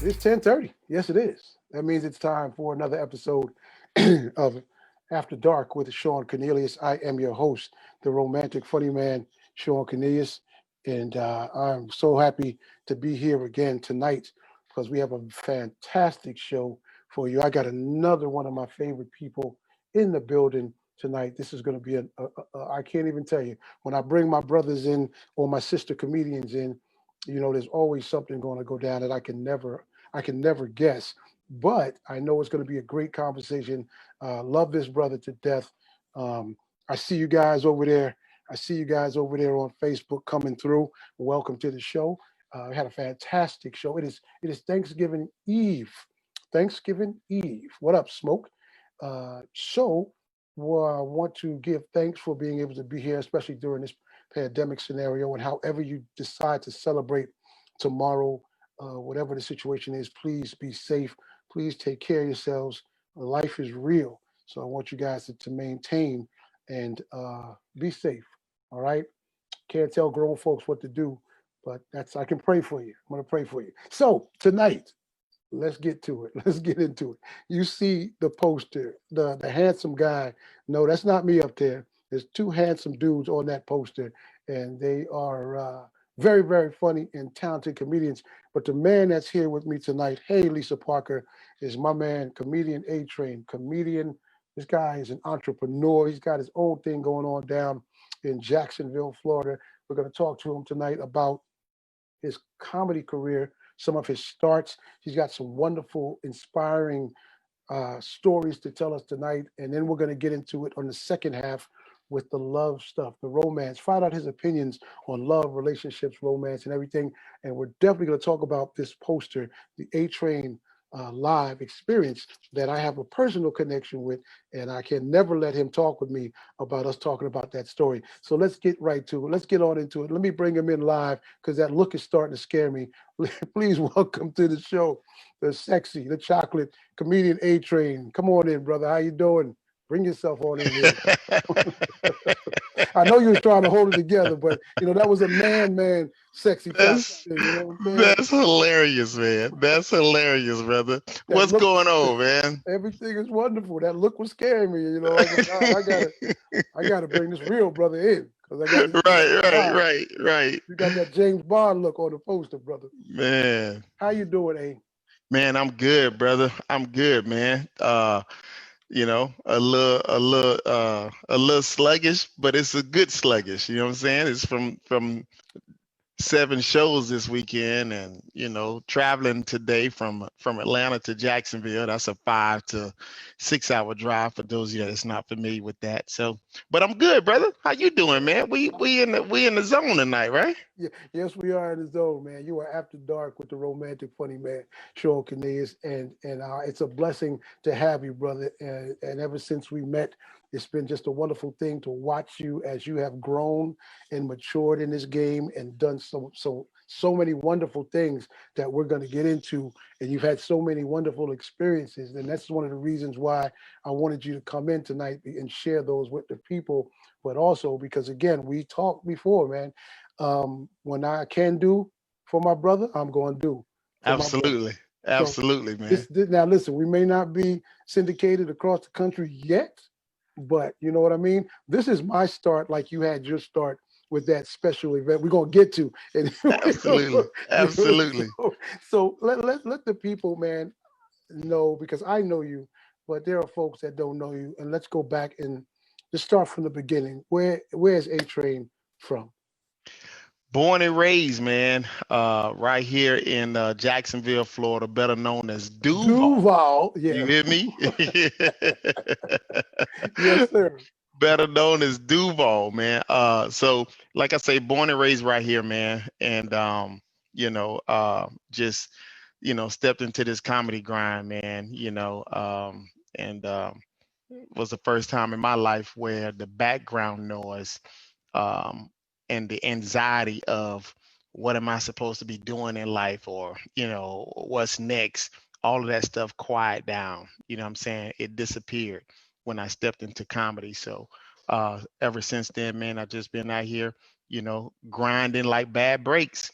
It's 10:30. Yes, it is. That means it's time for another episode of After Dark with Shawn Cornelius. I am your host, the romantic funny man, Shawn Cornelius, and I'm so happy to be here again tonight because we have a fantastic show for you. I got another one of my favorite people in the building tonight. This is going to be I can't even tell you. When I bring my brothers in or my sister comedians in, there's always something going to go down that I can never guess. But I know it's going to be a great conversation. Love this brother to death. Um, I see you guys over there. I see you guys over there on Facebook coming through. Welcome to the show. We had a fantastic show. It is Thanksgiving Eve. Thanksgiving Eve. What up, Smoke? I want to give thanks for being able to be here, especially during this pandemic scenario, and however you decide to celebrate tomorrow, whatever the situation is, please be safe. Please take care of yourselves. Life is real. So I want you guys to maintain and be safe. All right. Can't tell grown folks what to do, but I can pray for you. I'm going to pray for you. So tonight, let's get to it. Let's get into it. You see the poster, the handsome guy. No, that's not me up there. There's two handsome dudes on that poster, and they are very, very funny and talented comedians. But the man that's here with me tonight, hey, Lisa Parker, is my man, comedian A-Train, comedian. This guy is an entrepreneur. He's got his own thing going on down in Jacksonville, Florida. We're going to talk to him tonight about his comedy career, some of his starts. He's got some wonderful, inspiring stories to tell us tonight. And then we're going to get into it on the second half with the love stuff, the romance, find out his opinions on love, relationships, romance, and everything. And we're definitely going to talk about this poster, the A-Train Live Experience, that I have a personal connection with. And I can never let him talk with me about us talking about that story. So let's get right to it. Let's get on into it. Let me bring him in live because that look is starting to scare me. Please welcome to the show, the sexy, the chocolate comedian A-Train. Come on in, brother. How you doing? Bring yourself on in here. I know you was trying to hold it together, but that was a man, sexy chocolate That's thing. You know what I'm saying? that's hilarious, man. That's hilarious, brother. That What's look, going on, man? everything is wonderful. That look was scaring me. I was like, God, I gotta bring this real brother in because I got this. You got Right, that right, vibe. right, right. You got that James Bond look on the poster, brother. Man, How you doing, A? man, I'm good, brother. I'm good, man. A little sluggish, but it's a good sluggish. You know what I'm saying? It's from 7 shows this weekend, and traveling today from Atlanta to Jacksonville. That's a 5 to 6 hour drive for those of you that's not familiar with that. So, but I'm good, brother. How you doing, man? We in the zone tonight, right? Yeah, yes, we are in the zone, man. You are after dark with the romantic funny man, Shawn Cornelius, and it's a blessing to have you, brother. And ever since we met, it's been just a wonderful thing to watch you as you have grown and matured in this game and done so many wonderful things that we're going to get into. And you've had so many wonderful experiences, and that's one of the reasons why I wanted you to come in tonight and share those with the people. But also because again, we talked before, man, when I can do for my brother, I'm going to do for my brother. Absolutely, So absolutely, man. this now listen, we may not be syndicated across the country yet, but you know what I mean? This is my start like you had your start with that special event we're going to get to. And Absolutely, absolutely. so let the people, man, know because I know you, but there are folks that don't know you. And let's go back and just start from the beginning. Where's A Train from? Born and raised, man, right here in Jacksonville, Florida, better known as Duval. Duval, You yeah. hear me? Yes, sir. Better known as Duval, man. So like I say, born and raised right here, man, and just stepped into this comedy grind, man. And was the first time in my life where the background noise um, and the anxiety of what am I supposed to be doing in life, or what's next, all of that stuff quiet down. You know what I'm saying? It disappeared when I stepped into comedy. So ever since then, man, I've just been out here, grinding like bad breaks.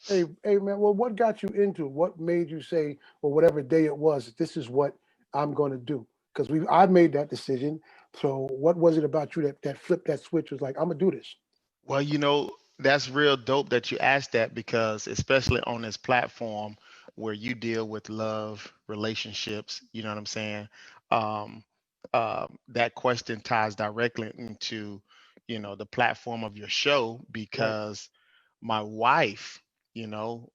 Hey, man. Well, what got you into it? What made you say, or whatever day it was, this is what I'm going to do? Because I've made that decision. So, what was it about you that flipped that switch? Was like, I'm gonna do this. Well, that's real dope that you asked that because especially on this platform where you deal with love, relationships, you know what I'm saying? Um, that question ties directly into, the platform of your show Right. because my wife,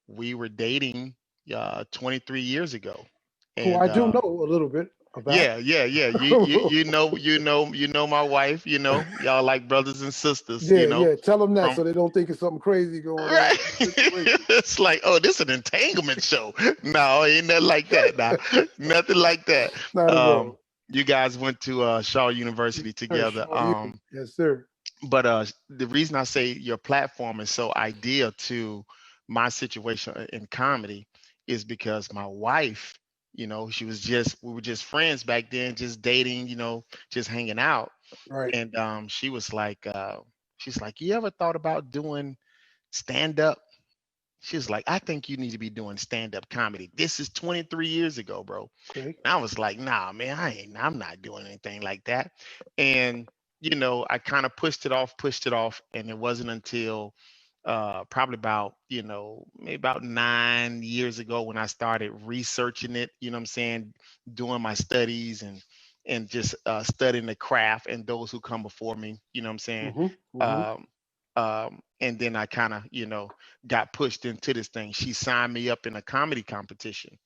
we were dating 23 years ago. Who And I do know a little bit about. yeah. You know my wife, y'all like brothers and sisters, Yeah, yeah. Tell them that from so they don't think it's something crazy going on right. in the situation. It's like, oh, this is an entanglement show. No, ain't nothing like that. Nah, nothing like that. Not at Um, all. you guys went to Shaw University together. Sure, you. Yes, sir. But the reason I say your platform is so ideal to my situation in comedy is because my wife, we were just friends back then, just dating, just hanging out. Right. And she's like, you ever thought about doing stand up? She was like, I think you need to be doing stand up comedy. This is 23 years ago, bro. Okay. And I was like, nah, man, I'm not doing anything like that. And, I kind of pushed it off. And it wasn't until probably about, maybe about 9 years ago when I started researching it, you know what I'm saying, doing my studies and just studying the craft and those who come before me, you know what I'm saying? Mm-hmm. Mm-hmm. Um, and then I kind of, got pushed into this thing. She signed me up in a comedy competition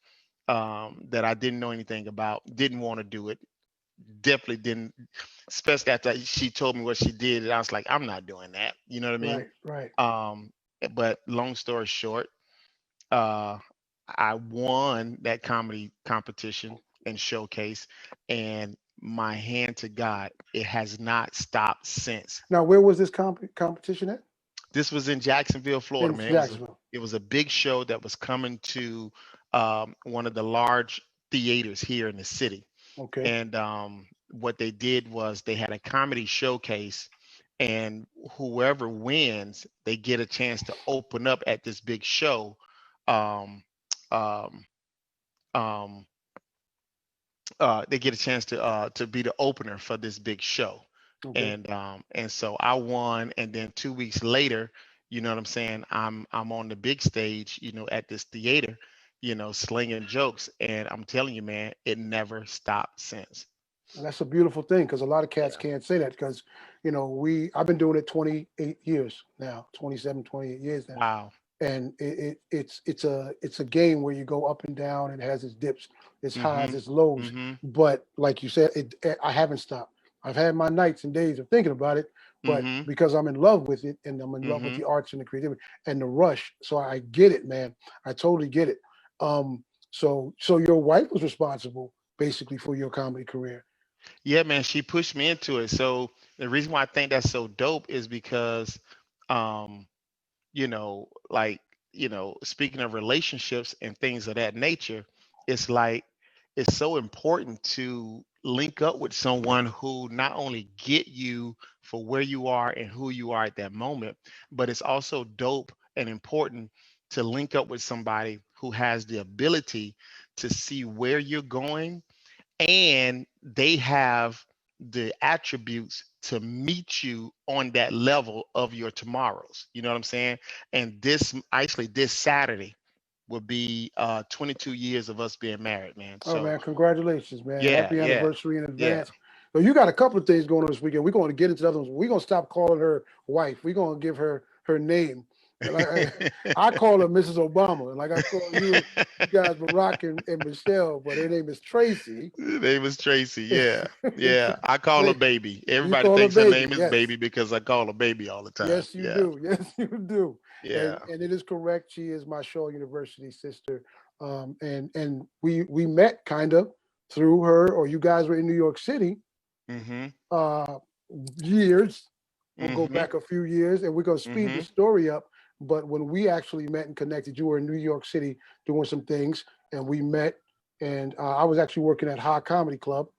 that I didn't know anything about, didn't want to do it, definitely didn't, especially after she told me what she did. And I was like, I'm not doing that. You know what I mean? Right. Right. Um, but long story short, uh, I won that comedy competition and showcase, and my hand to God, it has not stopped since. Now, where was this competition at? This was in Jacksonville, Florida, In man. Jacksonville. It was a big show that was coming to one of the large theaters here in the city. Okay. And what they did was they had a comedy showcase, and whoever wins, they get a chance to open up at this big show. Um, um, um, they get a chance to be the opener for this big show, Okay. and so I won, and then 2 weeks later, you know what I'm saying, I'm on the big stage, at this theater, slinging jokes, and I'm telling you, man, it never stopped since. And that's a beautiful thing because a lot of cats Yeah. can't say that because, I've been doing it 28 years now, 27, 28 years now. Wow. And it's a game where you go up and down. It has its dips, its highs, Mhm. its lows. Mhm. But like you said, I haven't stopped. I've had my nights and days of thinking about it, but Mhm. because I'm in love with it and I'm in love with Mhm. the arts and the creativity and the rush, so I get it, man. I totally get it. So your wife was responsible basically for your comedy career. Yeah, man, she pushed me into it. So the reason why I think that's so dope is because um like, speaking of relationships and things of that nature, it's like it's so important to link up with someone who not only get you for where you are and who you are at that moment, but it's also dope and important to link up with somebody who has the ability to see where you're going, and they have the attributes to meet you on that level of your tomorrows. You know what I'm saying? And this actually this Saturday will be 22 years of us being married, man. Oh So man, congratulations, man. yeah, Happy yeah, anniversary in yeah. advance. So you got a couple of things going on this weekend. We're going to get into the other ones. We're going to stop calling her wife. We're going to give her name. And I call her Mrs. Obama. And like I call you guys Barack and Michelle, but her name is Tracy. Her name is Tracy. Yeah, yeah. I call her baby. You Everybody call her thinks her baby. name is Yes. baby because I call her baby all the time. Yes, you Yeah, do. Yes, you do. yeah. And it is correct. She is my Shaw University sister. And we met kind of through her, or you guys were in New York City Mhm. uh years. We'll go Mhm. back a few years and we're gonna speed the Mhm. story up. But when we actually met and connected, you were in New York City doing some things, and we met. And I was actually working at Ha Comedy Club,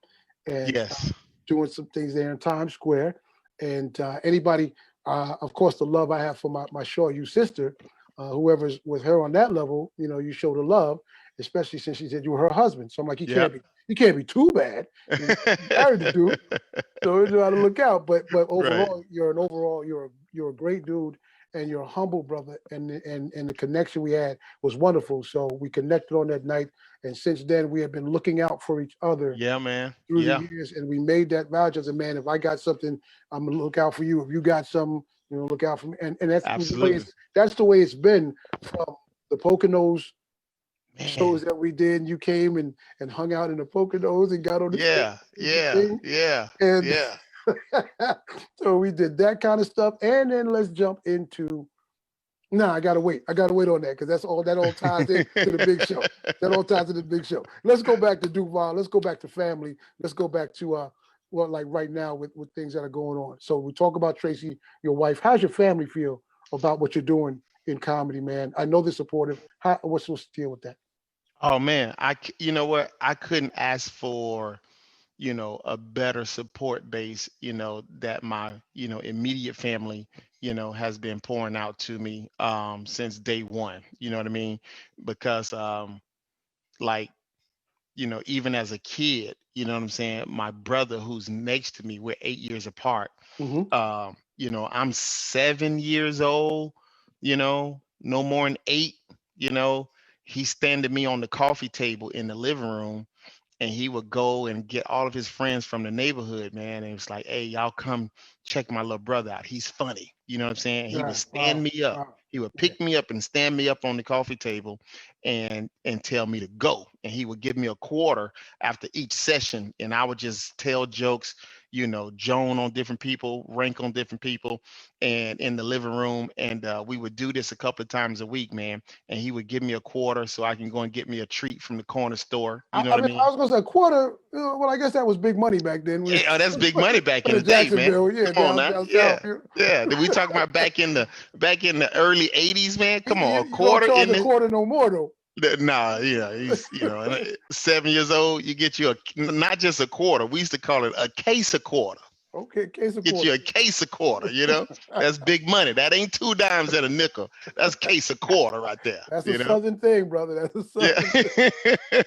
and Yes. doing some things there in Times Square. And anybody, of course, the love I have for my Shaw, you sister. whoever's with her on that level, you show the love, especially since she said you were her husband. So I'm like, Yep. you can't be too bad. You married the dude, so you know how to look out. But Right. overall, you're a great dude, and you're a humble brother, and the connection we had was wonderful. So we connected on that night, and since then we have been looking out for each other Yeah, man. through the Yeah, years, and we made that vow as a man. If I got something, I'm gonna look out for you. If you got something, look out for me. And absolutely. that's the way it's been from the Poconos Man. shows that we did. You came and hung out in the Poconos and got on the stage Yeah, and you yeah, sing. yeah, And yeah. so we did that kind of stuff. And then let's jump into I gotta wait. I gotta wait on that because that all ties in to the big show. That all ties to the big show. Let's go back to Duval. Let's go back to family. Let's go back to like right now with things that are going on. So we talk about Traci, your wife. How's your family feel about what you're doing in comedy, man? I know they're supportive. What's the deal with that? Oh man, you know what? I couldn't ask for, a better support base, that my, immediate family, has been pouring out to me since day one. You know what I mean? Because like, even as a kid, you know what I'm saying? My brother who's next to me, we're 8 years apart. Mm-hmm. I'm 7 years old, no more than eight, you know. He's standing me on the coffee table in the living room, and he would go and get all of his friends from the neighborhood, man. And it's like, hey, y'all come check my little brother out. He's funny. You know what I'm saying? He would Right. stand Wow. me up. Wow. He would Yeah. pick me up and stand me up on the coffee table and tell me to go. And he would give me a quarter after each session. And I would just tell jokes, Joan on different people, rank on different people, and in the living room. And we would do this a couple of times a week, man. And he would give me a quarter so I can go and get me a treat from the corner store. You know I what I mean, I mean? was gonna say a quarter. Well, I guess that was big money back then. Yeah, oh, that's big money back in In the day, man. Jacksonville, yeah, Come on now. down Yeah. south. Yeah. Did we talk about back in the early 80s, man? Come on, a You don't quarter charge in a the quarter no more though. nah, yeah, he's and, 7 years old, you get you not just a quarter. We used to call it a case of quarter. Okay, case of Get you quarter. a case of quarter. That's big money. That ain't 2 dimes and a nickel. That's case of quarter right there. That's a southern thing, brother. That's a southern thing. Yeah.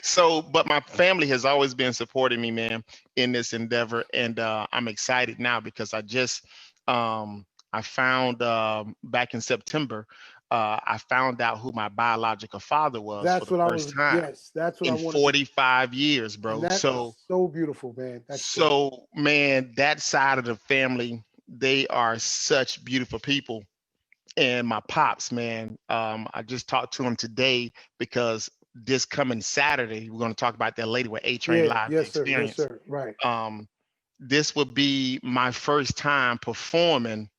So, but my family has always been supporting me, man, in this endeavor, and I'm excited now because I found back in September, I found out who my biological father was for That's the what I first was. time Yes, that's what I in wanted to. 45 years, And bro. that So, is so beautiful, man. That's so. so man, that side of the family, they are such beautiful people. And my pops, man, I just talked to him today because this coming Saturday, we're going to talk about that later with A-Train Yeah. Live The Yes, sir. Yes, Expirience. sir. Right. Um, this would be my first time performing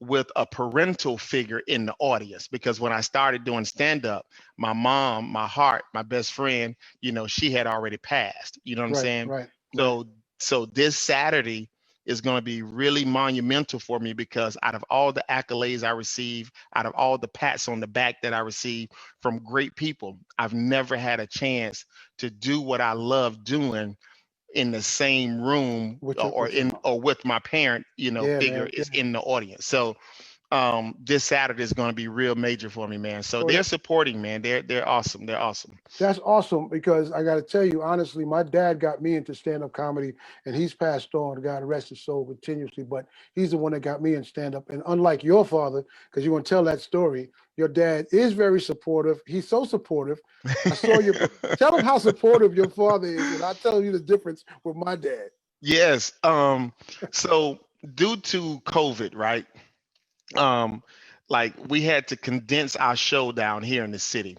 with a parental figure in the audience because when I started doing stand up, my mom, my heart, my best friend, she had already passed. You know what I'm Right. saying? Right. Right. So this Saturday is going to be really monumental for me because out of all the accolades I receive, out of all the pats on the back that I receive from great people, I've never had a chance to do what I love doing in the same room With your mom. or with my parent, Yeah, figure man. is in the audience. So this Saturday is going to be real major for me, man. So So they're supporting, man. They're awesome. They're awesome. that's awesome because I got to tell you honestly, my dad got me into stand-up comedy, and he's passed on. God rest his soul continuously, but he's the one that got me in stand-up. And unlike your father, because you want to tell that story, your dad is very supportive. He's so supportive. I saw you. Tell him how supportive your father is, and I'll tell you the difference with my dad. Yes. So due to COVID, right? um like we had to condense our show down here in the city.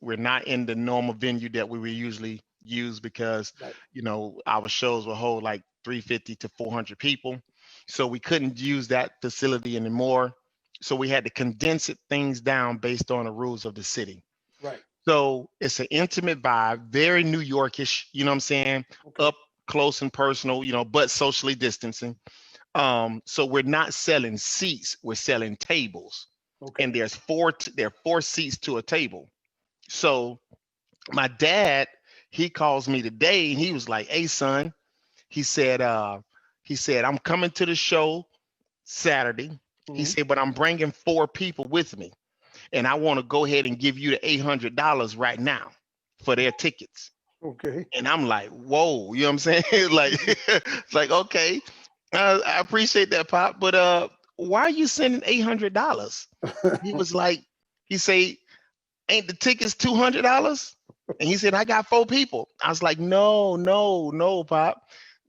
We're not in the normal venue that we would usually use because Right. our shows will hold like 350 to 400 people, so we couldn't use that facility anymore. So we had to condense things down based on the rules of the city. Right. So it's an intimate vibe, very New Yorkish, you know what I'm saying? Okay. Up close and personal, but socially distancing. So we're not selling seats, we're selling tables. Okay. And there are four seats to a table. So my dad, he calls me today and he was like, "Hey son," he said, I'm coming to the show Saturday. He said, but I'm bringing 4 people with me, and I want to go ahead and give you the $800 right now for their tickets. Okay. And I'm like, whoa, you know what I'm saying? Like, it's like, okay, I appreciate that, Pop, but why are you sending $800? He was like, he say, ain't the tickets $200? And he said, I got 4 people. I was like, no, no, no, Pop.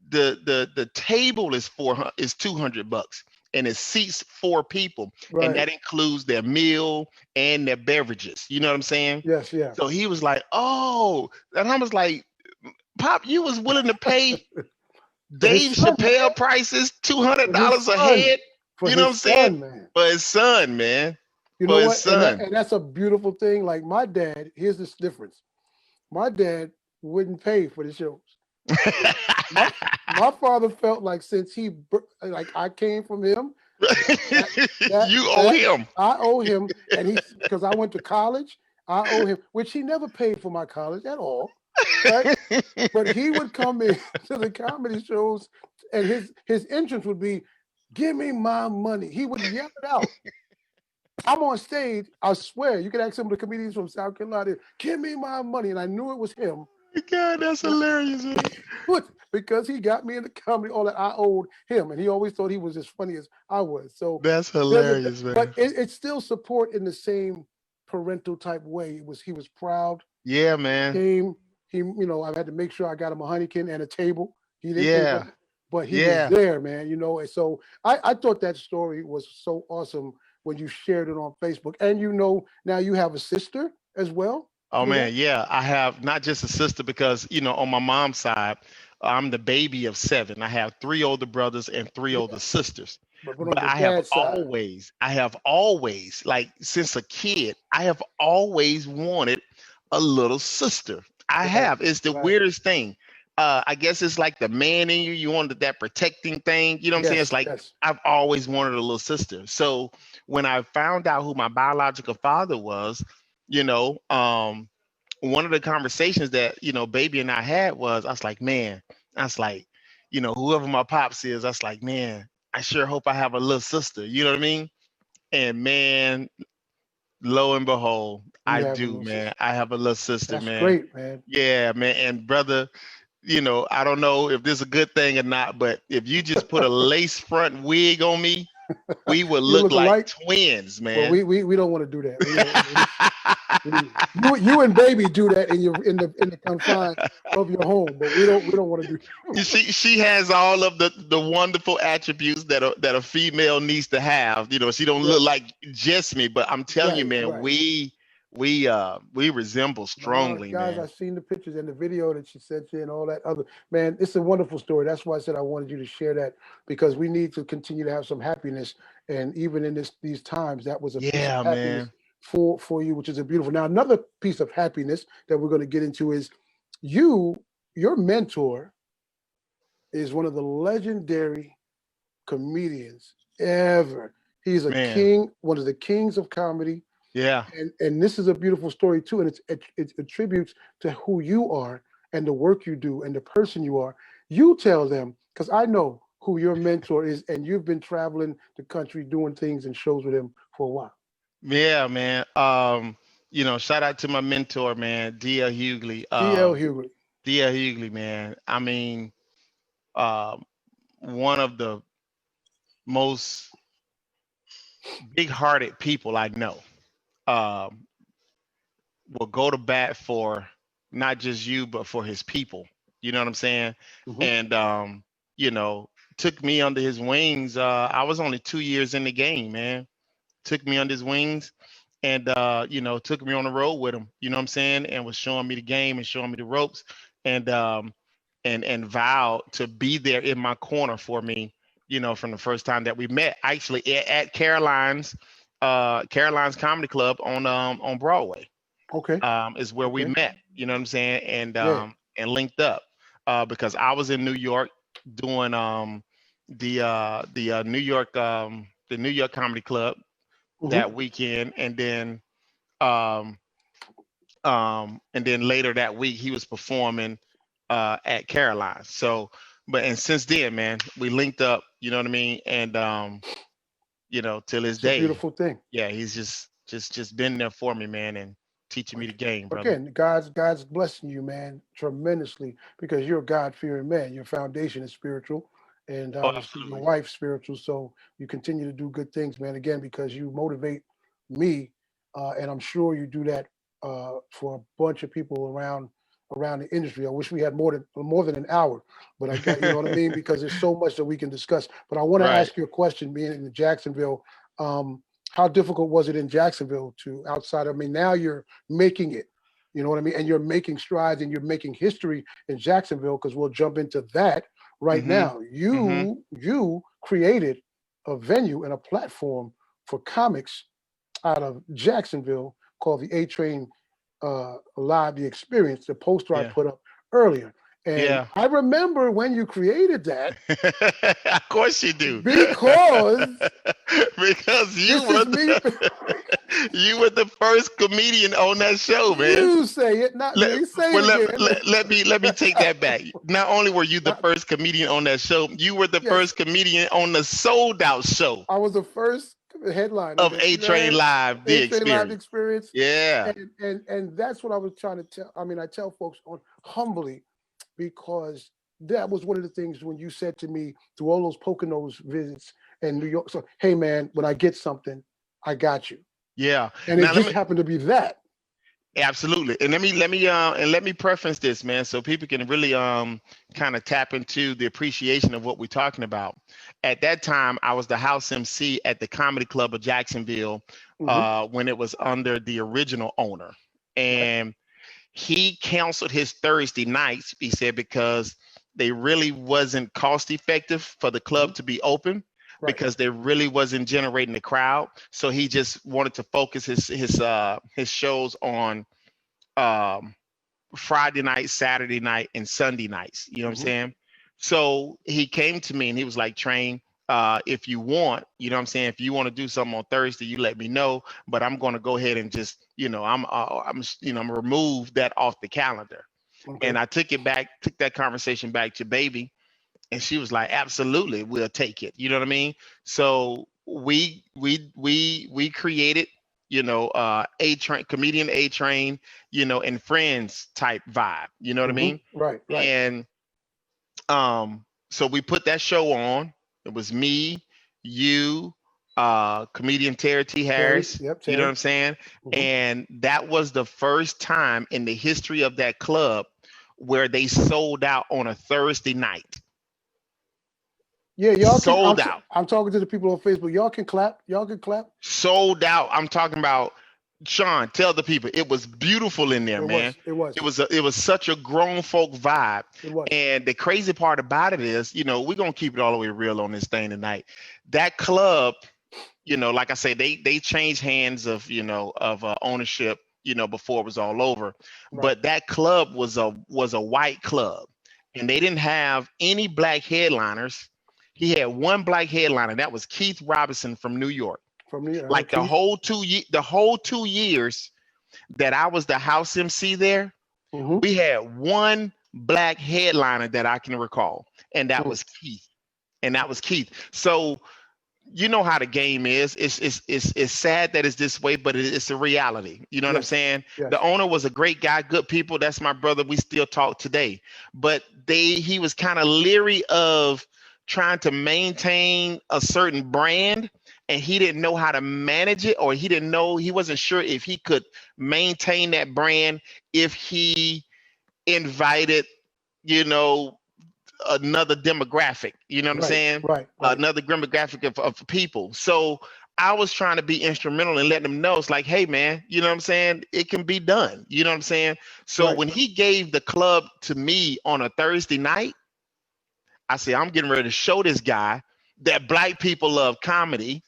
The table is $200, and it seats 4 people, and that includes their meal and their beverages. You know what I'm saying? Yes, yeah. So he was like, oh, and I was like, Pop, you was willing to pay Dave Chappelle prices $200 a head? For You know what I'm his saying? son, man. For his son, man. You For know his what? son. And that's a beautiful thing. Like my dad, here's this difference. My dad wouldn't pay for the shows. My father felt like since like I came from him, you owe him. I owe him, and because I went to college, I owe him, which he never paid for my college at all, right? But he would come in to the comedy shows, and his entrance would be, "Give me my money." He would yell it out. I'm on stage. I swear, you can ask some of the comedians from South Carolina, "Give me my money," and I knew it was him. God, that's hilarious, man. Because he got me into comedy, all that I owed him, and he always thought he was as funny as I was. So that's hilarious, man. But it's still support in the same parental type way. He was proud. Yeah, man. He I had to make sure I got him a honeycomb and a table. He didn't pay for it, but he was there, man. And so I thought that story was so awesome when you shared it on Facebook. And now you have a sister as well. Oh man, yeah. I have not just a sister because, on my mom's side, I'm the baby of 7. I have 3 older brothers and 3 older sisters. But I have always, like since a kid, I have always wanted a little sister. It's the weirdest thing. I guess it's like the man in you. You wanted that protecting thing. You know what I'm saying? It's like I've always wanted a little sister. So when I found out who my biological father was, one of the conversations that baby and I had was, I was like, whoever my pops is, I was like, man, I sure hope I have a little sister. You know what I mean? And man, lo and behold, I do, man. I have a little sister, That's man. Great, man. Yeah, man. And brother, I don't know if this is a good thing or not, but if you just put a lace front wig on me, we would look like twins, man. Well, we don't want to do that. You and baby do that in the confines of your home, but we don't want to do that. She has all of the wonderful attributes that a female needs to have. She don't look like just me, but I'm telling you, man, we resemble strongly, guys, man. I've seen the pictures and the video that she sent you and all that other. Man, it's a wonderful story. That's why I said I wanted you to share that, because we need to continue to have some happiness, and even in these times, that was a piece of happiness, man, for you, which is a beautiful. Now, another piece of happiness that we're going to get into is your mentor is one of the legendary comedians ever. He's a king, one of the kings of comedy. Yeah. And this is a beautiful story too. And it attributes to who you are and the work you do and the person you are. You tell them, because I know who your mentor is, and you've been traveling the country doing things and shows with him for a while. Yeah, man. Shout out to my mentor, man, D.L. Hughley. D.L. Hughley, man. I mean, one of the most big-hearted people I know. Will go to bat for not just you, but for his people. You know what I'm saying? Mm-hmm. And took me under his wings. I was only 2 years in the game, man. Took me under his wings, and took me on the road with him. You know what I'm saying? And was showing me the game and showing me the ropes, and vowed to be there in my corner for me. From the first time that we met, actually at Caroline's Comedy Club on Broadway. Okay. Is where we met. You know what I'm saying? And linked up because I was in New York doing the New York Comedy Club that weekend, and then later that week he was performing at Caroline's. So, and since then, man, we linked up. You know what I mean? And you know, till his It's a day. beautiful thing. Yeah, he's just been there for me, man, and teaching me the game, brother. Again, God's blessing you, man, tremendously, because you're a God-fearing man. Your foundation is spiritual, and Oh, obviously your absolutely. wife's spiritual. So you continue to do good things, man. Again, because you motivate me, and I'm sure you do that for a bunch of people around the industry. I wish we had more than an hour, but I got, you know what I mean, because there's so much that we can discuss. But I want to Right. ask you a question, being in Jacksonville. How difficult was it in Jacksonville to outside? I mean, now you're making it, you know what I mean? And you're making strides and you're making history in Jacksonville, because we'll jump into that right Mm-hmm. now. Mm-hmm. You created a venue and a platform for comics out of Jacksonville called the A-Train Live The Expirience, the poster I Yeah. put up earlier. And Yeah. I remember when you created that, Of course you do. because Because this is me. you were the first comedian on that show, man. You say it, not Let, me. Say well, it again. let me take that back. Not only were you the Not, first comedian on that show, you were the yes, first comedian on the sold out show I was the first headliner. of That, A-Train man, Live The A-Train Live Expirience. Experience, Yeah. and that's what I was trying to tell. I mean, I tell folks on humbly, because that was one of the things when you said to me through all those Poconos visits in New York. So, hey man, when I get something, I got you, Yeah. and it Now just happened to be that. absolutely. And let me preference this, man, so people can really kind of tap into the appreciation of what we're talking about. At that time, I was the house MC at the Comedy Club of Jacksonville Hmm. when it was under the original owner. Right. And he canceled his Thursday nights, he said, because they really wasn't cost effective for the Hmm. club to be open, Right. because they really wasn't generating the crowd. So he just wanted to focus his shows on um, Friday night, Saturday night, and Sunday nights. You know what I'm Hmm. saying? So he came to me and he was like, Train, if you want, you know what I'm saying, if you want to do something on Thursday, you let me know. But I'm going to go ahead and just, I'm gonna remove that off the calendar. Okay. And I took that conversation back to baby, and she was like, absolutely, we'll take it. You know what I mean? So we created, A-Train, comedian A-Train, and friends type vibe. You know what I Hmm. mean? Right. Right. And so we put that show on. It was me, you, comedian Terry T. Terry. Harris. Yep. You know what Terry. I'm saying? Hmm. And that was the first time in the history of that club where they sold out on a Thursday night. Yeah, y'all can. Sold out. I'm talking to the people on Facebook. Y'all can clap. Y'all can clap. Sold out. I'm talking about, Shawn, tell the people it was beautiful in there, It man. was. It was. It was such a grown folk vibe. It was. And the crazy part about it is, we're gonna keep it all the way real on this thing tonight. That club, like I say, they changed hands of ownership, before it was all over. Right. But that club was a white club, and they didn't have any black headliners. He had one black headliner, that was Keith Robinson from New York. From the Like Keith. the whole 2 years that I was the house MC there, Hmm. we had one black headliner that I can recall, and that was Keith. And that was Keith. So you know how the game is. It's sad that it's this way, but it's a reality. You know what I'm Yes. saying? Yes. The owner was a great guy, good people. That's my brother. We still talk today. But he was kind of leery of trying to maintain a certain brand, and he didn't know how to manage it, or he wasn't sure if he could maintain that brand if he invited, you know, another demographic, you know what I'm Right. saying? Right. Right. Another demographic of people. So I was trying to be instrumental in letting them know it's like, hey man, you know what I'm saying? It can be done. You know what I'm saying? So Right. when he gave the club to me on a Thursday night, I said, I'm getting ready to show this guy that black people love comedy.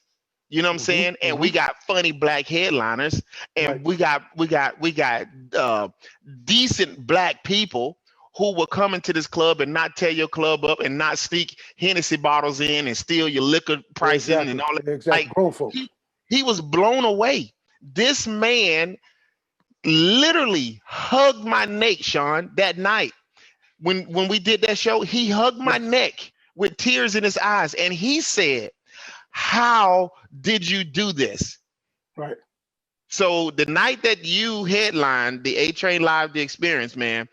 You know what I'm Hmm. saying? And Hmm. we got funny black headliners, Right. and we got decent black people who will come into this club and not tear your club up and not sneak Hennessy bottles in and steal your liquor pricing and Exactly. all that. Exactly. Like Grown folks. he was blown away. This man literally hugged my neck, Shawn, that night. When we did that show, he hugged my Yes. neck with tears in his eyes, and he said, how did you do this? Right. So the night that you headlined the A-Train Live The Expirience, man,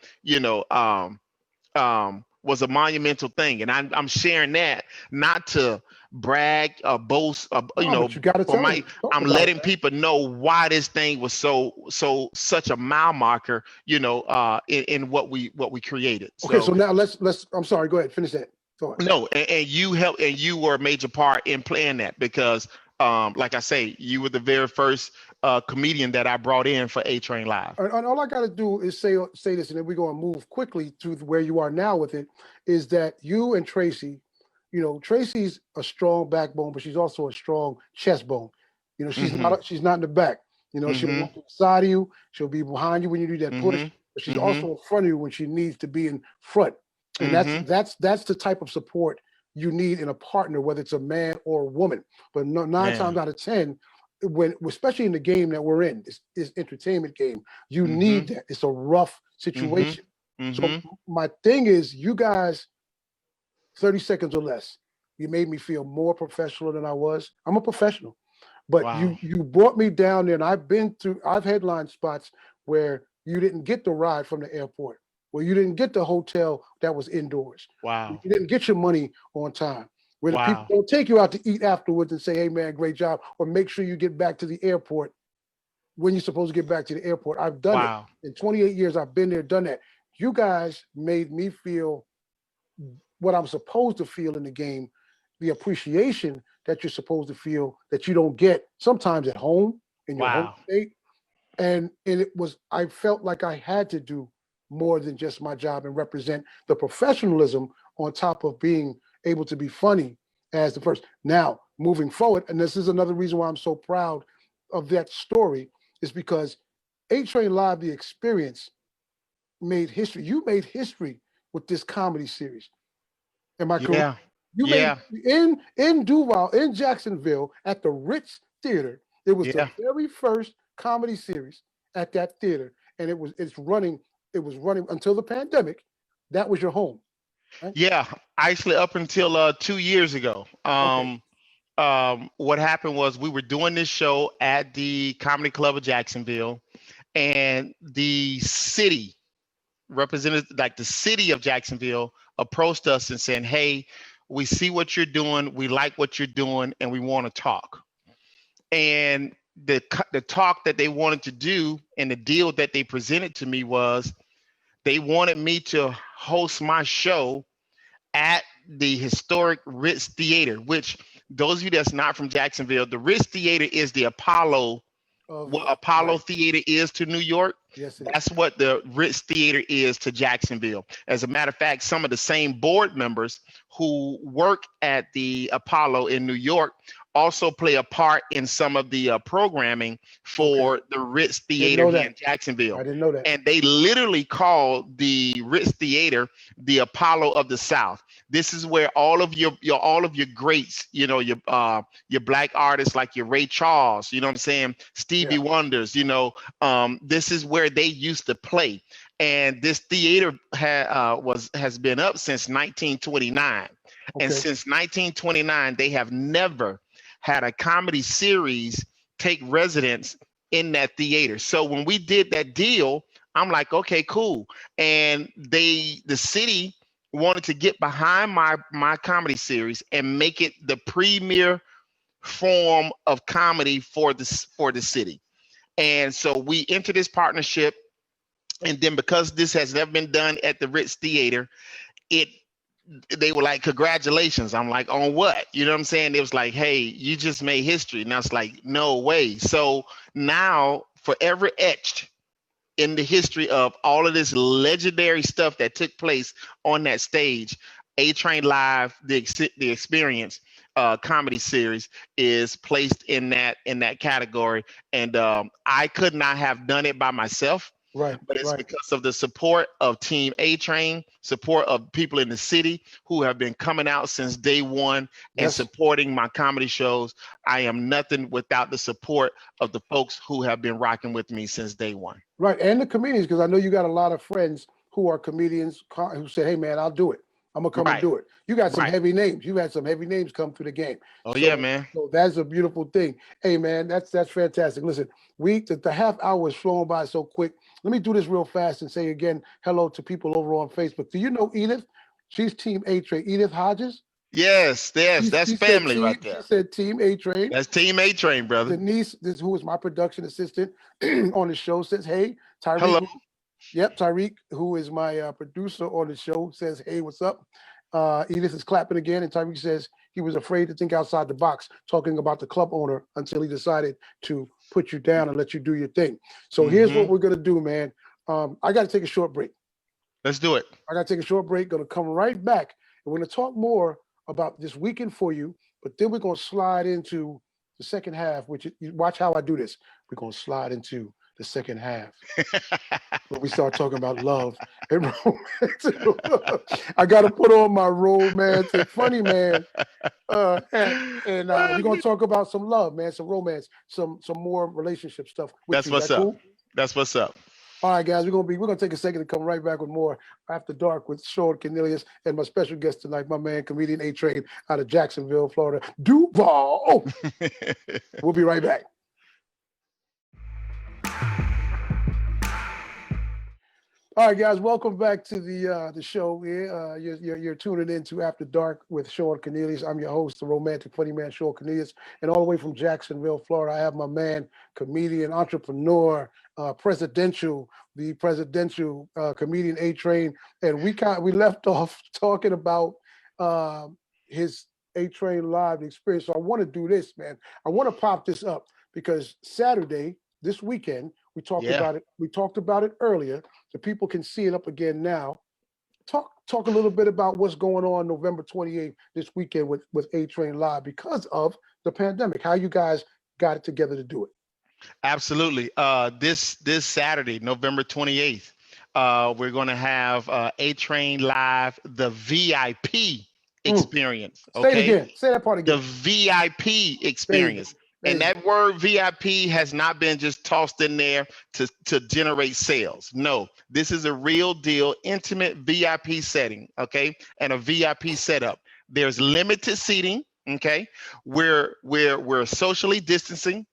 was a monumental thing. And I'm sharing that not to brag or boast, No, but you got to for tell them. Talk I'm about it, letting man. people know why this thing was such a mile marker, in what we created. Okay, So so now let's. I'm sorry. Go ahead. Finish that thought. no, and you helped, and you were a major part in playing that because, like I say, you were the very first comedian that I brought in for A-Train Live. And all I got to do is say this, and then we're going to move quickly to where you are now with it. Is that you and Traci? Traci's a strong backbone, but she's also a strong chest bone. She's Mm-hmm. not in the back. She'll Mm-hmm. walk beside of you. She'll be behind you when you need that push. Mm-hmm. But she's Mm-hmm. also in front of you when she needs to be in front. And Mm-hmm. that's the type of support you need in a partner, whether it's a man or a woman. But nine Man. times out of 10, especially in the game that we're in, this entertainment game, you Mm-hmm. need that. It's a rough Mm-hmm. situation. So Mm-hmm. my thing is, you guys, 30 seconds or less, you made me feel more professional than I was. I'm a professional, but Wow. you brought me down there, and I've headlined spots where you didn't get the ride from the airport, where you didn't get the hotel that was indoors, Wow. you didn't get your money on time, where the people Wow. don't take you out to eat afterwards and say, hey man, great job, or make sure you get back to the airport when you're supposed to get back to the airport. I've done it. Wow. In 28 years, I've been there, done that. You guys made me feel what I'm supposed to feel in the game, the appreciation that you're supposed to feel that you don't get sometimes at home in your home Wow. state. And I felt like I had to do more than just my job and represent the professionalism on top of being able to be funny as the first. Now, moving forward, and this is another reason why I'm so proud of that story, is because A-Train Live The Expirience made history. You made history with this comedy series. Am I correct? Yeah. You made Yeah. in Duval, in Jacksonville, at the Ritz Theater. It was the Yeah. very first comedy series at that theater, and it was running until the pandemic. That was your home, right? Yeah. Actually, up until 2 years ago. Okay. What happened was we were doing this show at the Comedy Club of Jacksonville, and the city representative, like the city of Jacksonville, approached us and said, hey, we see what you're doing, we like what you're doing, and we want to talk. And the talk that they wanted to do and the deal that they presented to me was they wanted me to host my show at the historic Ritz Theater, which those of you that's not from Jacksonville, the Ritz Theater is the Apollo, what Apollo Right. Theater is to New York. Yes, it is. That's what the Ritz Theater is to Jacksonville. As a matter of fact, some of the same board members who work at the Apollo in New York also play a part in some of the programming for the Ritz Didn't Theater know here that. in Jacksonville. I didn't know that. And they literally call the Ritz Theater the Apollo of the South. This is where all of your greats, your black artists like your Ray Charles, you know what I'm saying, Stevie Yeah. Wonders, this is where they used to play. And this theater has been up since 1929. And Okay. since 1929, they have never had a comedy series take residence in that theater. So when we did that deal, I'm like, okay, cool. And the city wanted to get behind my comedy series and make it the premier form of comedy for the city. And so we entered this partnership. And then because this has never been done at the Ritz Theater, they were like, congratulations. I'm like, on what? You know what I'm saying? It was like, hey, you just made history. And I was like, no way. So now, forever etched in the history of all of this legendary stuff that took place on that stage, A-Train Live, the Expirience comedy series is placed in that category. And I could not have done it by myself. Right. But it's Right. because of the support of Team A-Train, support of people in the city who have been coming out since day one and supporting my comedy shows. I am nothing without the support of the folks who have been rocking with me since day one. Right. And the comedians, because I know you got a lot of friends who are comedians who said, hey man, I'll do it. I'm gonna come and do it. You got some heavy names. You had some heavy names come through the game. Oh yeah, man. So that's a beautiful thing. Hey man, that's fantastic. Listen, the half hour is flowing by so quick. Let me do this real fast and say again hello to people over on Facebook. Do you know Edith? She's Team A-Train. Edith Hodges. Yes, that's family right there. She said Team A-Train. That's Team A-Train, brother. Denise, who is my production assistant on the show, says, hey. Tyreek, hello. Tyreek, who is my producer on the show, says, hey, what's up? Edith is clapping again, and Tyreek says he was afraid to think outside the box, talking about the club owner until he decided to put you down and let you do your thing. So here's what we're going to do, man. I got to take a short break. Let's do it. I got to take a short break. Going to come right back, and we're going to talk more about this weekend for you, but then we're going to slide into the second half, which you watch how I do this. We're going to slide into the second half when we start talking about love and romance. I got to put on my romantic funny man. And we're going to talk about some love, man, some romance, some more relationship stuff. That's what's up. Cool? That's what's up. All right, guys, we're gonna take a second to come right back with more After Dark with Shawn Cornelius and my special guest tonight, my man, comedian A-Train out of Jacksonville, Florida, Duval. We'll be right back. All right, guys, welcome back to the show. You're tuning in to After Dark with Shawn Cornelius. I'm your host, the romantic funny man, Shawn Cornelius, and all the way from Jacksonville, Florida, I have my man, comedian, entrepreneur, presidential comedian A-Train, and we left off talking about his A-Train Live The Expirience. So I want to do this, man. I want to pop this up because Saturday, this weekend, we talked about it. We talked about it earlier. The people can see it up again now. Talk a little bit about what's going on November 28th this weekend with A-Train Live because of the pandemic. How you guys got it together to do it? Absolutely. This Saturday, November 28th, we're going to have A-Train Live The VIP Experience. Okay? Say it again. Say that part again. The VIP Experience. And that word VIP has not been just tossed in there to generate sales. No, this is a real deal, intimate VIP setting, okay, and a VIP setup. There's limited seating, okay. We're socially distancing.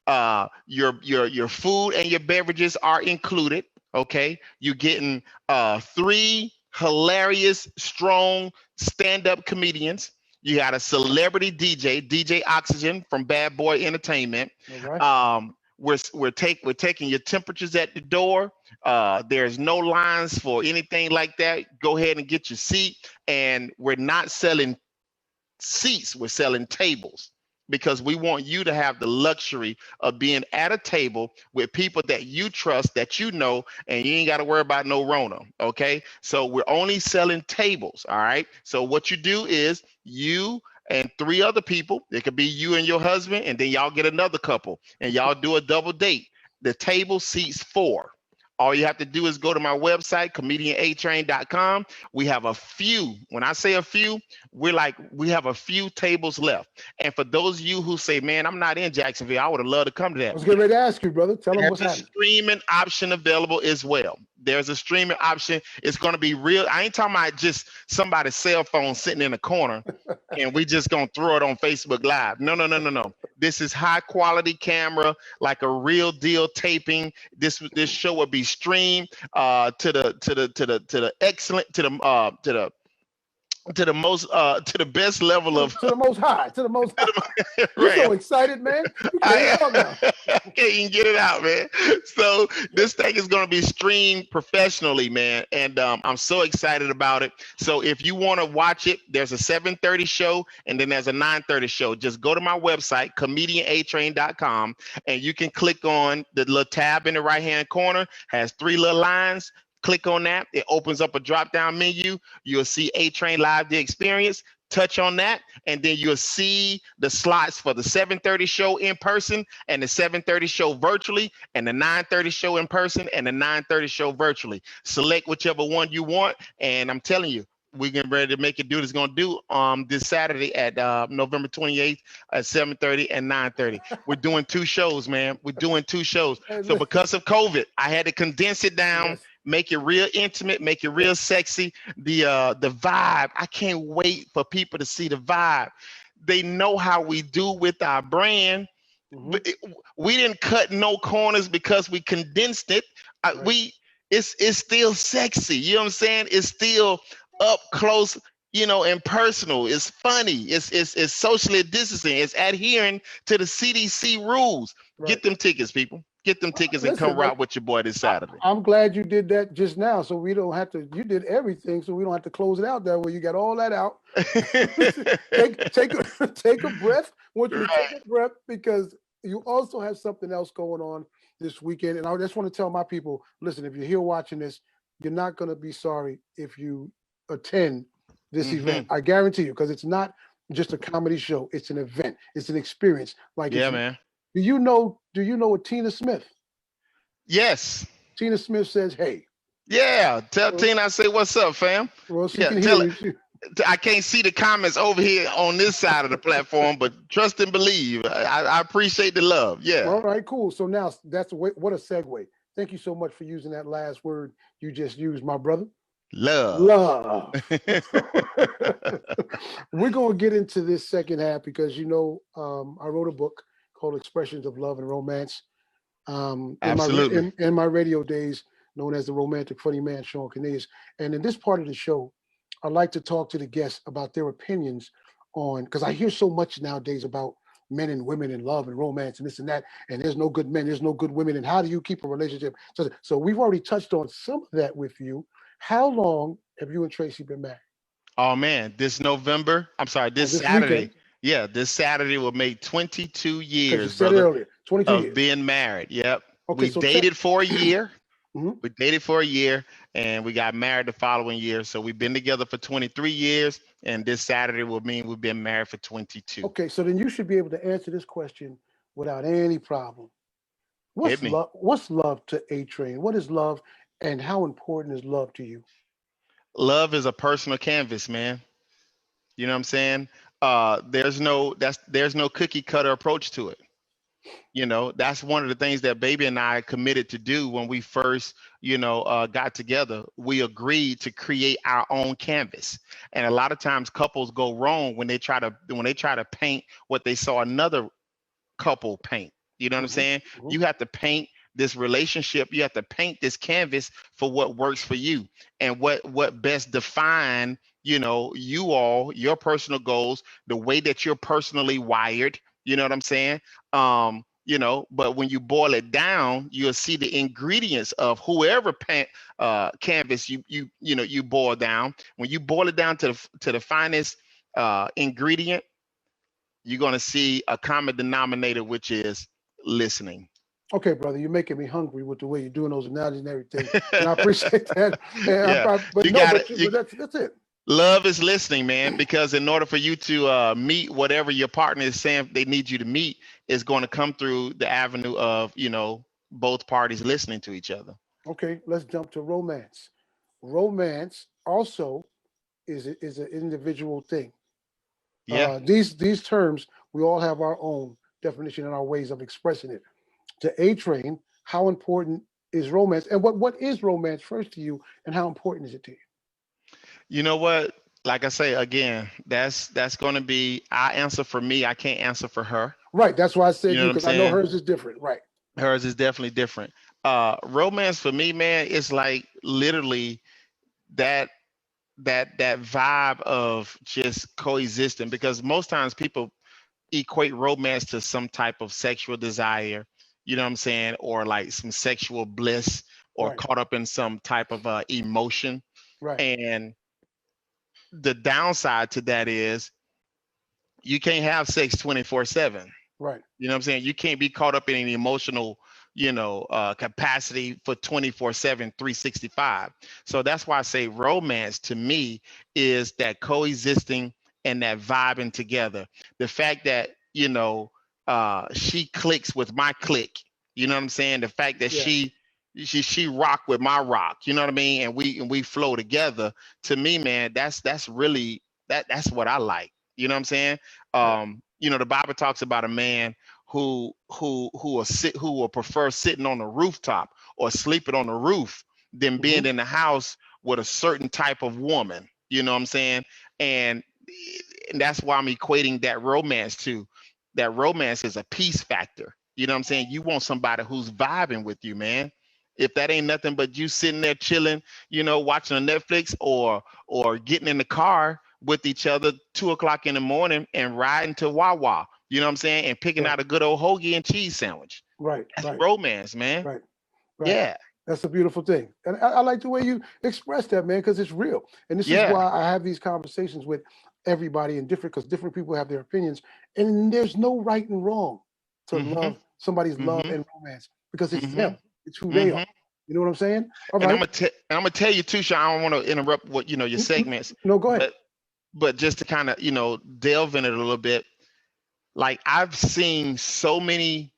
Your food and your beverages are included, okay. You're getting 3 hilarious, strong stand-up comedians. You got a celebrity DJ Oxygen from Bad Boy Entertainment. Right. We're taking your temperatures at the door. There's no lines for anything like that. Go ahead and get your seat. And we're not selling seats. We're selling tables because we want you to have the luxury of being at a table with people that you trust, that you know, and you ain't got to worry about no Rona, okay? So we're only selling tables, all right? So what you do is you and 3 other people, it could be you and your husband, and then y'all get another couple, and y'all do a double date. The table seats 4. All you have to do is go to my website, comedianatrain.com. We have a few. When I say a few, we have a few tables left. And for those of you who say, man, I'm not in Jacksonville, I would have loved to come to that. I was getting ready to ask you, brother. Tell them what's happening. There's a streaming option available as well. There's a streaming option. It's going to be real. I ain't talking about just somebody's cell phone sitting in a corner and we just going to throw it on Facebook Live. No. This is high quality camera, like a real deal taping. This show will be streamed to the best level of to the most high. You're so excited, man. I can't even get it out, man. So this thing is going to be streamed professionally, man, and I'm so excited about it. So if you want to watch it, there's a 7:30 show and then there's a 9:30 show. Just go to my website, comedianatrain.com, and you can click on the little tab in the right hand corner. Has 3 little lines. Click on that. It opens up a drop-down menu. You'll see A-Train Live The Expirience. Touch on that, and then you'll see the slots for the 7:30 show in person and the 7:30 show virtually and the 9:30 show in person and the 9:30 show virtually. Select whichever one you want, and I'm telling you, we're getting ready to make it do what it's going to do this Saturday at November 28th at 7:30 and 9:30. We're doing 2 shows, man. We're doing 2 shows. So because of COVID, I had to condense it down. Yes. make it real intimate, make it real sexy. The vibe, I can't wait for people to see the vibe. They know how we do with our brand. But we didn't cut no corners because we condensed it. It's still sexy. You know what I'm saying? It's still up close, and personal. It's funny. It's socially distancing. It's adhering to the CDC rules. Get them tickets, people. Get them tickets and come rock with your boy this Saturday. I'm glad you did that just now, so we don't have to. You did everything, so we don't have to close it out that way. You got all that out. take a breath. I want you to take a breath, because you also have something else going on this weekend. And I just want to tell my people, listen, if you're here watching this, you're not going to be sorry if you attend this event. I guarantee you, because it's not just a comedy show. It's an event. It's an experience. Man. Do you know a Tina Smith? Yes. Tina Smith says, hey. Yeah. Tell Tina I say, what's up, fam? Well, she can hear you. I can't see the comments over here on this side of the platform, but trust and believe. I appreciate the love. Yeah. All right, cool. So now what a segue. Thank you so much for using that last word you just used, my brother. Love. We're going to get into this second half because, I wrote a book called Expressions of Love and Romance. Absolutely. In my radio days, known as the romantic funny man, Shawn Cornelius. And in this part of the show, I like to talk to the guests about their opinions on, because I hear so much nowadays about men and women and love and romance and this and that, and there's no good men, there's no good women, and how do you keep a relationship? So we've already touched on some of that with you. How long have you and Traci been married? Oh man, this Saturday. Weekend. Yeah, this Saturday will make 22 years, you said earlier, 22 of years. being married. Yep. Okay, we dated for a year. We dated for a year, and we got married the following year. So we've been together for 23 years, and this Saturday will mean we've been married for 22. Okay, so then you should be able to answer this question without any problem. What's love to A-Train? What is love, and how important is love to you? Love is a personal canvas, man. You know what I'm saying? There's no cookie cutter approach to it. That's one of the things that baby and I committed to do when we first, got together. We agreed to create our own canvas. And a lot of times couples go wrong when they try to paint what they saw another couple paint. You know what I'm saying? You have to paint this relationship. You have to paint this canvas for what works for you and what best define, you all, your personal goals, the way that you're personally wired. You know what I'm saying? But when you boil it down, you'll see the ingredients of whoever canvas you boil down. When you boil it down to the finest ingredient, you're going to see a common denominator, which is listening. Okay, brother, you're making me hungry with the way you're doing those analogies and everything. And I appreciate that. That's it. Love is listening, man, because in order for you to meet whatever your partner is saying they need you to meet, is going to come through the avenue of, both parties listening to each other. Okay, let's jump to romance. Romance also is an individual thing. Yeah. These terms, we all have our own definition and our ways of expressing it. To A-Train, how important is romance, and what is romance first to you, and how important is it to you? You know what? Like I say again, that's going to be our answer for me. I can't answer for her. Right. That's why I said you, because I know hers is different. Right. Hers is definitely different. Romance for me, man, is like literally that vibe of just coexisting, because most times people equate romance to some type of sexual desire, you know what I'm saying, or like some sexual bliss, or caught up in some type of emotion. Right. And the downside to that is you can't have sex 24/7. Right. You know what I'm saying? You can't be caught up in an emotional, capacity for 24/7, 365. So that's why I say romance to me is that coexisting and that vibing together. The fact that, she clicks with my click, you know what I'm saying? The fact that she rock with my rock, you know what I mean? And we flow together. To me, man, that's really that's what I like. You know what I'm saying? The Bible talks about a man who will prefer sitting on the rooftop or sleeping on the roof than being in the house with a certain type of woman. You know what I'm saying? And that's why I'm equating that romance to. That romance is a peace factor. You know what I'm saying? You want somebody who's vibing with you, man. If that ain't nothing but you sitting there chilling, you know, watching a Netflix or getting in the car with each other 2 o'clock in the morning and riding to Wawa, you know what I'm saying? And picking out a good old hoagie and cheese sandwich. Right. That's romance, man. Right. Yeah. That's a beautiful thing. And I like the way you express that, man, because it's real. And this is why I have these conversations with everybody because different people have their opinions. And there's no right and wrong to love somebody's love and romance, because it's them. It's who they are. You know what I'm saying? All right. And I'm gonna tell you too, Shawn, I don't want to interrupt what your segments. No, go ahead. But just to kind of, delve in it a little bit, like I've seen so many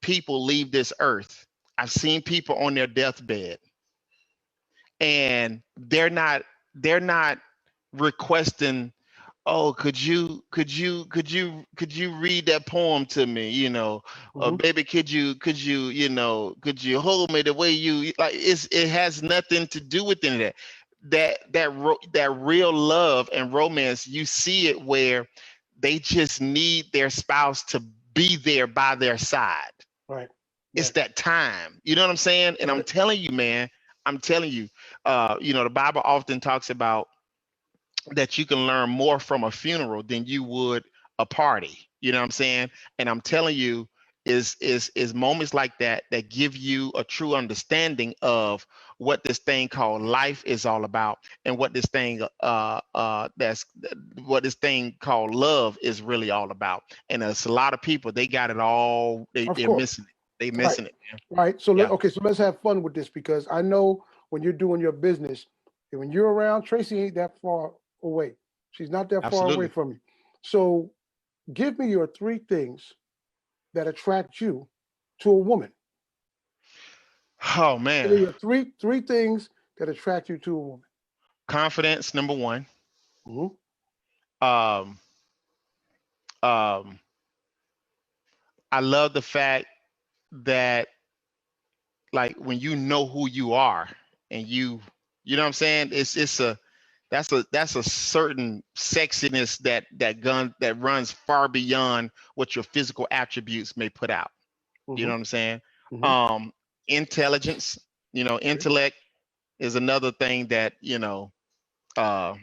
people leave this earth. I've seen people on their deathbed, and they're not requesting, oh, could you read that poem to me, baby, could you hold me the way you like? It has nothing to do with any of that. That real love and romance, you see it where they just need their spouse to be there by their side. Right. It's that time. You know what I'm saying? And I'm telling you, man, the Bible often talks about that you can learn more from a funeral than you would a party. You know what I'm saying? And I'm telling you, is moments like that give you a true understanding of what this thing called life is all about, and what this thing called love is really all about. And there's a lot of people, they got it all, they're missing it. They missing it, man. Right. So so let's have fun with this, because I know when you're doing your business, and when you're around, Traci ain't that far away. She's not that far away from you. So give me your 3 things that attract you to a woman. Oh man. Give me your three things that attract you to a woman. Confidence, number 1. I love the fact that, like, when you know who you are, and you know what I'm saying, that's a certain sexiness that runs far beyond what your physical attributes may put out. You know what I'm saying? Intelligence, intellect is another thing that I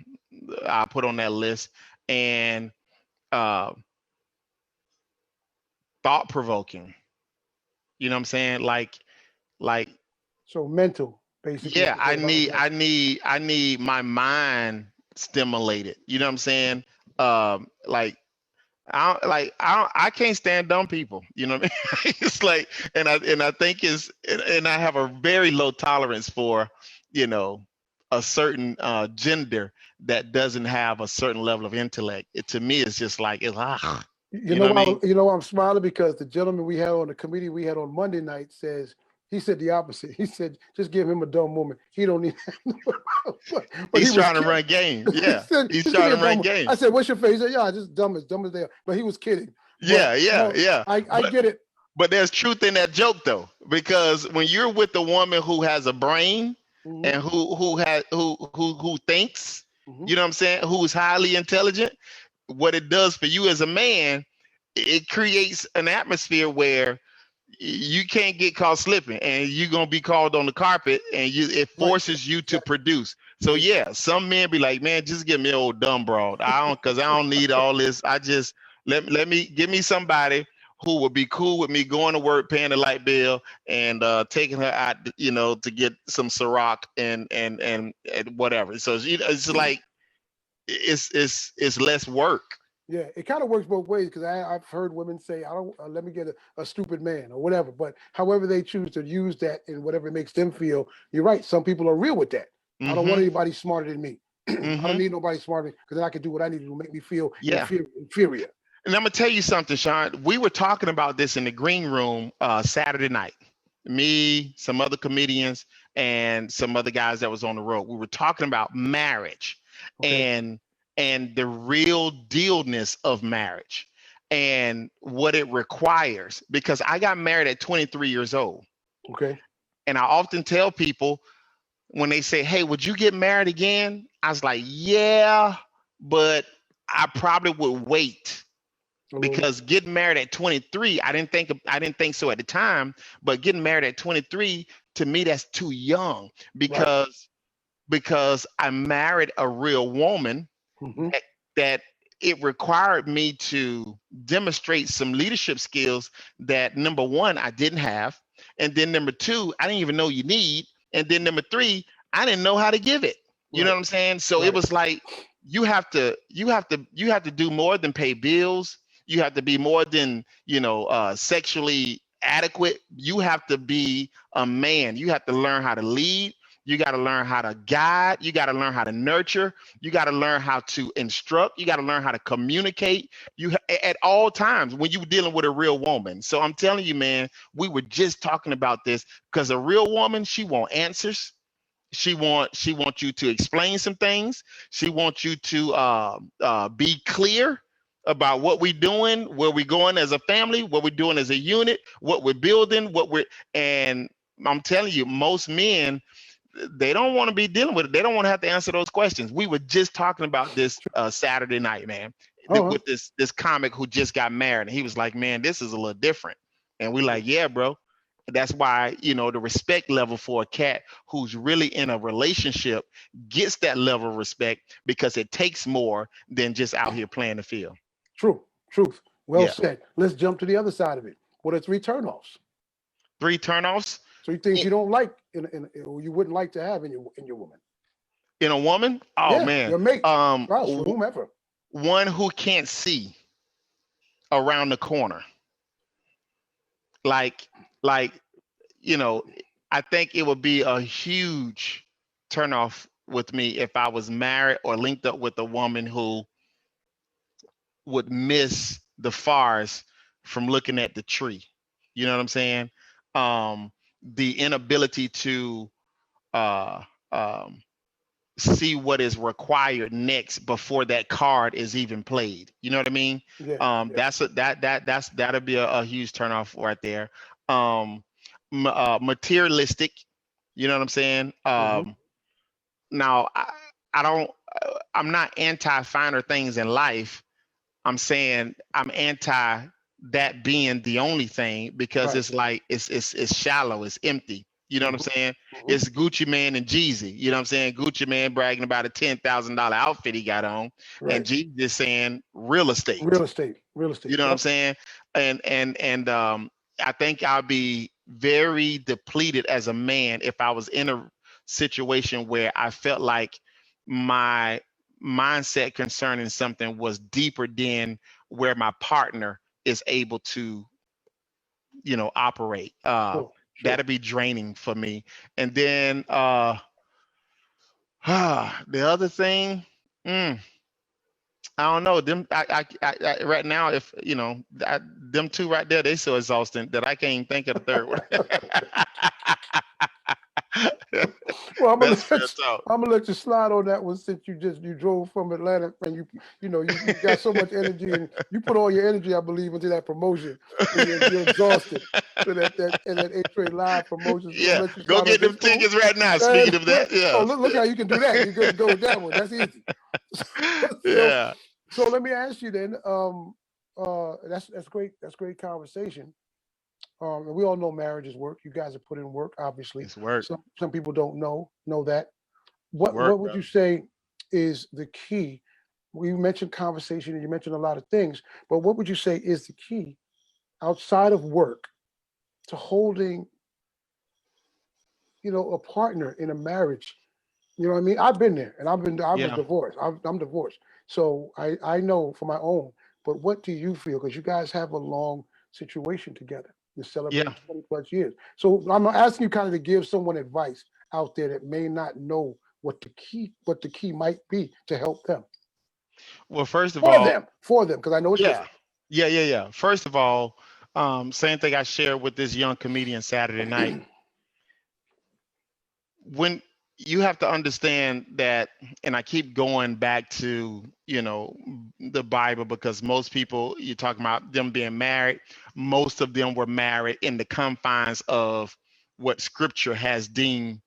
put on that list. And thought provoking. You know what I'm saying? Like so mental, basically. Yeah, I need my mind stimulated. You know what I'm saying? I can't stand dumb people. You know what I mean? It's like, and I think and I have a very low tolerance for, a certain gender that doesn't have a certain level of intellect. To me, it's just like, You know why I'm smiling? Because the gentleman we had on the committee we had on Monday night he said the opposite. He said, just give him a dumb woman. He don't need but he's trying to run game. Yeah. He's trying to run game. I said, what's your face? He said, yeah, just dumb as they are. But he was kidding. Yeah. I get it. But there's truth in that joke, though, because when you're with a woman who has a brain and who thinks, you know what I'm saying, who's highly intelligent, what it does for you as a man, it creates an atmosphere where you can't get caught slipping, and you're gonna be called on the carpet, and it forces you to produce. So yeah, some men be like, man, just give me an old dumb broad. I don't need all this. I just give me somebody who would be cool with me going to work, paying the light bill, and taking her out, to get some Ciroc and whatever. So it's like it's less work. Yeah, it kind of works both ways, because I've heard women say, I don't let me get a stupid man or whatever. But however they choose to use that and whatever makes them feel, you're right. Some people are real with that. I don't want anybody smarter than me. I don't need nobody smarter, because then I can do what I need to do to make me feel inferior. And I'm gonna tell you something, Shawn. We were talking about this in the green room Saturday night. Me, some other comedians, and some other guys that was on the road. We were talking about marriage and the real dealness of marriage and what it requires. Because I got married at 23 years old. Okay. And I often tell people, when they say, "Hey, would you get married again?" I was like, "Yeah, but I probably would wait." Because getting married at 23, I didn't think so at the time, but getting married at 23, to me, that's too young because I married a real woman Mm-hmm. that it required me to demonstrate some leadership skills that, number one, I didn't have, and then number two, I didn't even know you need, and then number three, I didn't know how to give it. You know what I'm saying? So it was like you have to do more than pay bills. You have to be more than sexually adequate. You have to be a man. You have to learn how to lead. You got to learn how to guide. You got to learn how to nurture. You got to learn how to instruct. You got to learn how to communicate. At all times when you're dealing with a real woman. So I'm telling you, man, we were just talking about this because a real woman, she want answers. She wants you to explain some things. She wants you to be clear about what we're doing, where we're going as a family, what we're doing as a unit, what we're building, and I'm telling you, most men, they don't want to be dealing with it. They don't want to have to answer those questions. We were just talking about this Saturday night, man, with this comic who just got married, and he was like, "Man, this is a little different." And we like, "Yeah, bro." That's why the respect level for a cat who's really in a relationship gets that level of respect because it takes more than just out here playing the field. Truth. Well said. Let's jump to the other side of it. What are 3 turnoffs? 3 turnoffs. 3 things you don't like or you wouldn't like to have in your woman. In a woman? Oh man. Your mate, spouse, whomever. One who can't see around the corner. Like, I think it would be a huge turnoff with me if I was married or linked up with a woman who would miss the forest from looking at the tree. You know what I'm saying? The inability to uh, um, see what is required next before that card is even played. You know what I mean? That'll be a huge turnoff right there. Materialistic. You know what I'm saying? Now I'm not anti finer things in life. I'm saying I'm anti that being the only thing because it's like it's shallow, it's empty. You know what I'm saying? It's Gucci Man and Jeezy. You know what I'm saying? Gucci Man bragging about a $10,000 outfit he got on, and Jeezy is saying real estate. Real estate. You know what I'm saying? And I think I'll be very depleted as a man if I was in a situation where I felt like my mindset concerning something was deeper than where my partner is able to operate. That'd be draining for me. And then the other thing, I don't know them. I right now, if them 2 right there, they so exhausting that I can't even think of the third one. Well, I'm gonna let you slide on that one since you drove from Atlanta and you got so much energy and you put all your energy, I believe, into that promotion. And you're exhausted. So that A-Train Live promotion. So go get them tickets right now. Speaking of that, look how you can do that. You're good to go with that one. That's easy. So let me ask you then. That's great. That's great conversation. And we all know marriage is work. You guys have put in work, obviously. It's work. Some people don't know that. What would you say is the key? You mentioned conversation and you mentioned a lot of things, but what would you say is the key outside of work to holding, a partner in a marriage? You know what I mean? I've been there, and I was divorced. I'm divorced, so I know for my own. But what do you feel? Because you guys have a long situation together. You're celebrating 20 plus years. So I'm asking you kind of to give someone advice out there that may not know what the key might be to help them. Well, first of all, for them, because I know it's different. Yeah. First of all, same thing I shared with this young comedian Saturday night. When you have to understand that, and I keep going back to, the Bible, because most people, you're talking about them being married, most of them were married in the confines of what scripture has deemed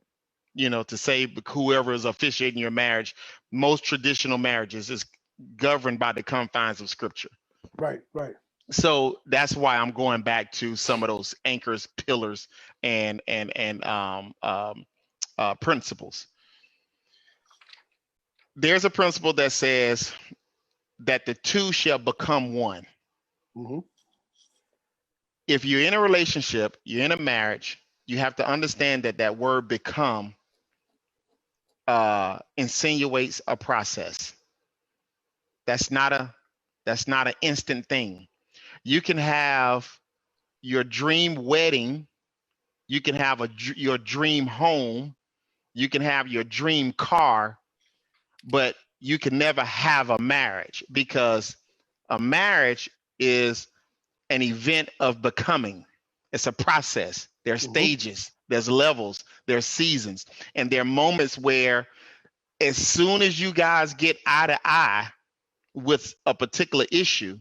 to say whoever is officiating your marriage. Most traditional marriages is governed by the confines of Scripture. Right, right. So that's why I'm going back to some of those anchors, pillars, and principles. There's a principle that says that the two shall become one. Mm-hmm. If you're in a relationship, you're in a marriage, you have to understand that word become insinuates a process. That's not an instant thing. You can have your dream wedding, you can have your dream home, you can have your dream car, but you can never have a marriage, because a marriage is an event of becoming. It's a process. There's stages, there's levels, there's seasons, and there are moments where as soon as you guys get eye to eye with a particular issue,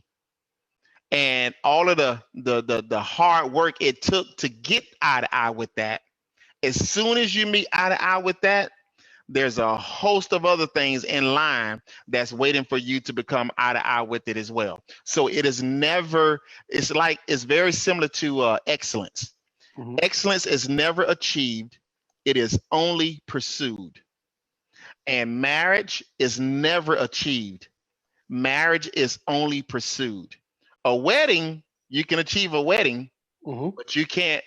and all of the hard work it took to get eye to eye with that, as soon as you meet eye to eye with that, there's a host of other things in line that's waiting for you to become eye to eye with it as well. So it is never, it's very similar to excellence. Excellence is never achieved, it is only pursued. And marriage is never achieved, marriage is only pursued. A wedding, you can achieve a wedding, but you can't,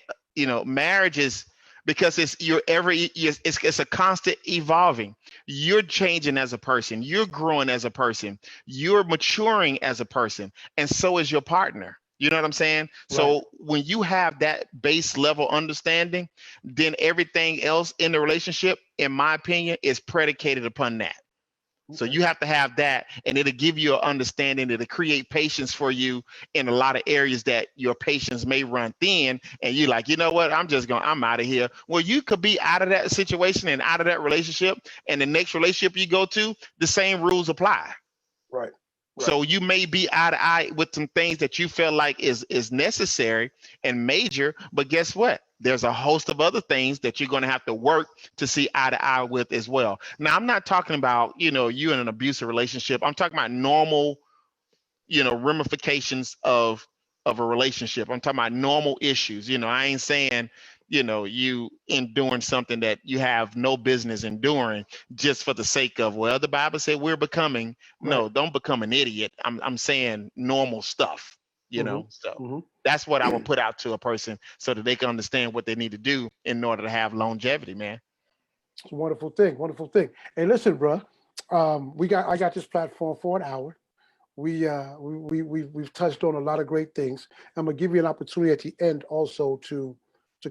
marriage is, because it's a constant evolving. You're changing as a person, you're growing as a person, you're maturing as a person, and so is your partner. You know what I'm saying? Right. So when you have that base level understanding, then everything else in the relationship, in my opinion, is predicated upon that. So you have to have that, and it'll give you an understanding. It'll create patience for you in a lot of areas that your patience may run thin, and you're like, you know what, I'm out of here. Well, you could be out of that situation and out of that relationship, and the next relationship you go to, the same rules apply. Right. So you may be eye to eye with some things that you feel like is necessary and major, but guess what? There's a host of other things that you're going to have to work to see eye to eye with as well. Now, I'm not talking about, you in an abusive relationship. I'm talking about normal, ramifications of a relationship. I'm talking about normal issues. I ain't saying, you enduring something that you have no business enduring just for the sake of, well, the Bible said we're becoming. Right. No, don't become an idiot. I'm saying normal stuff, so that's what I would put out to a person so that they can understand what they need to do in order to have longevity, man. It's a wonderful thing, wonderful thing. Hey, listen, bro, I got this platform for an hour. We've touched on a lot of great things. I'm gonna give you an opportunity at the end also to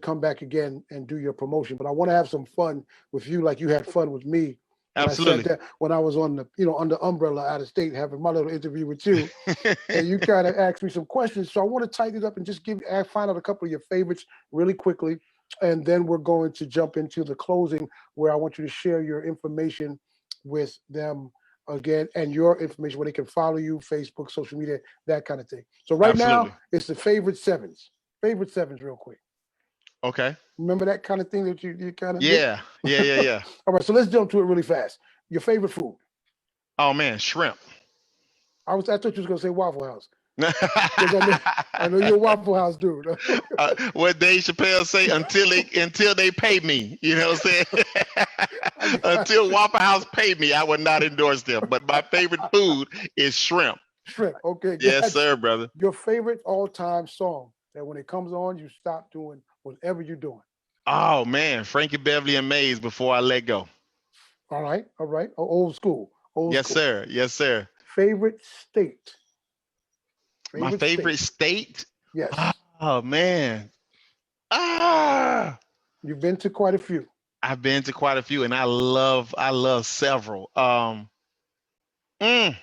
come back again and do your promotion. But I want to have some fun with you, like you had fun with me. Absolutely. I said that when I was on the under umbrella out of state having my little interview with you, and you kind of asked me some questions. So I want to tighten it up and just find out a couple of your favorites really quickly, and then we're going to jump into the closing where I want you to share your information with them again, and your information where they can follow you, Facebook, social media, that kind of thing. So right now, it's the favorite sevens real quick. Okay. Remember that kind of thing that you kind of Yeah. All right, so let's jump to it really fast. Your favorite food? Oh man, shrimp. I thought you was gonna say Waffle House. I know you're a Waffle House dude. What Dave Chappelle say, until they pay me, you know what I'm saying? Until Waffle House pay me, I would not endorse them. But my favorite food is shrimp. Shrimp, okay. Yes, sir, brother. Your favorite all-time song that when it comes on, you stop doing whatever you're doing. Oh man, Frankie Beverly and Maze, Before I Let Go. All right. Old school. Yes, sir. Favorite state? My favorite state? Yes. Oh man. You've been to quite a few. I've been to quite a few, and I love several. I'm gonna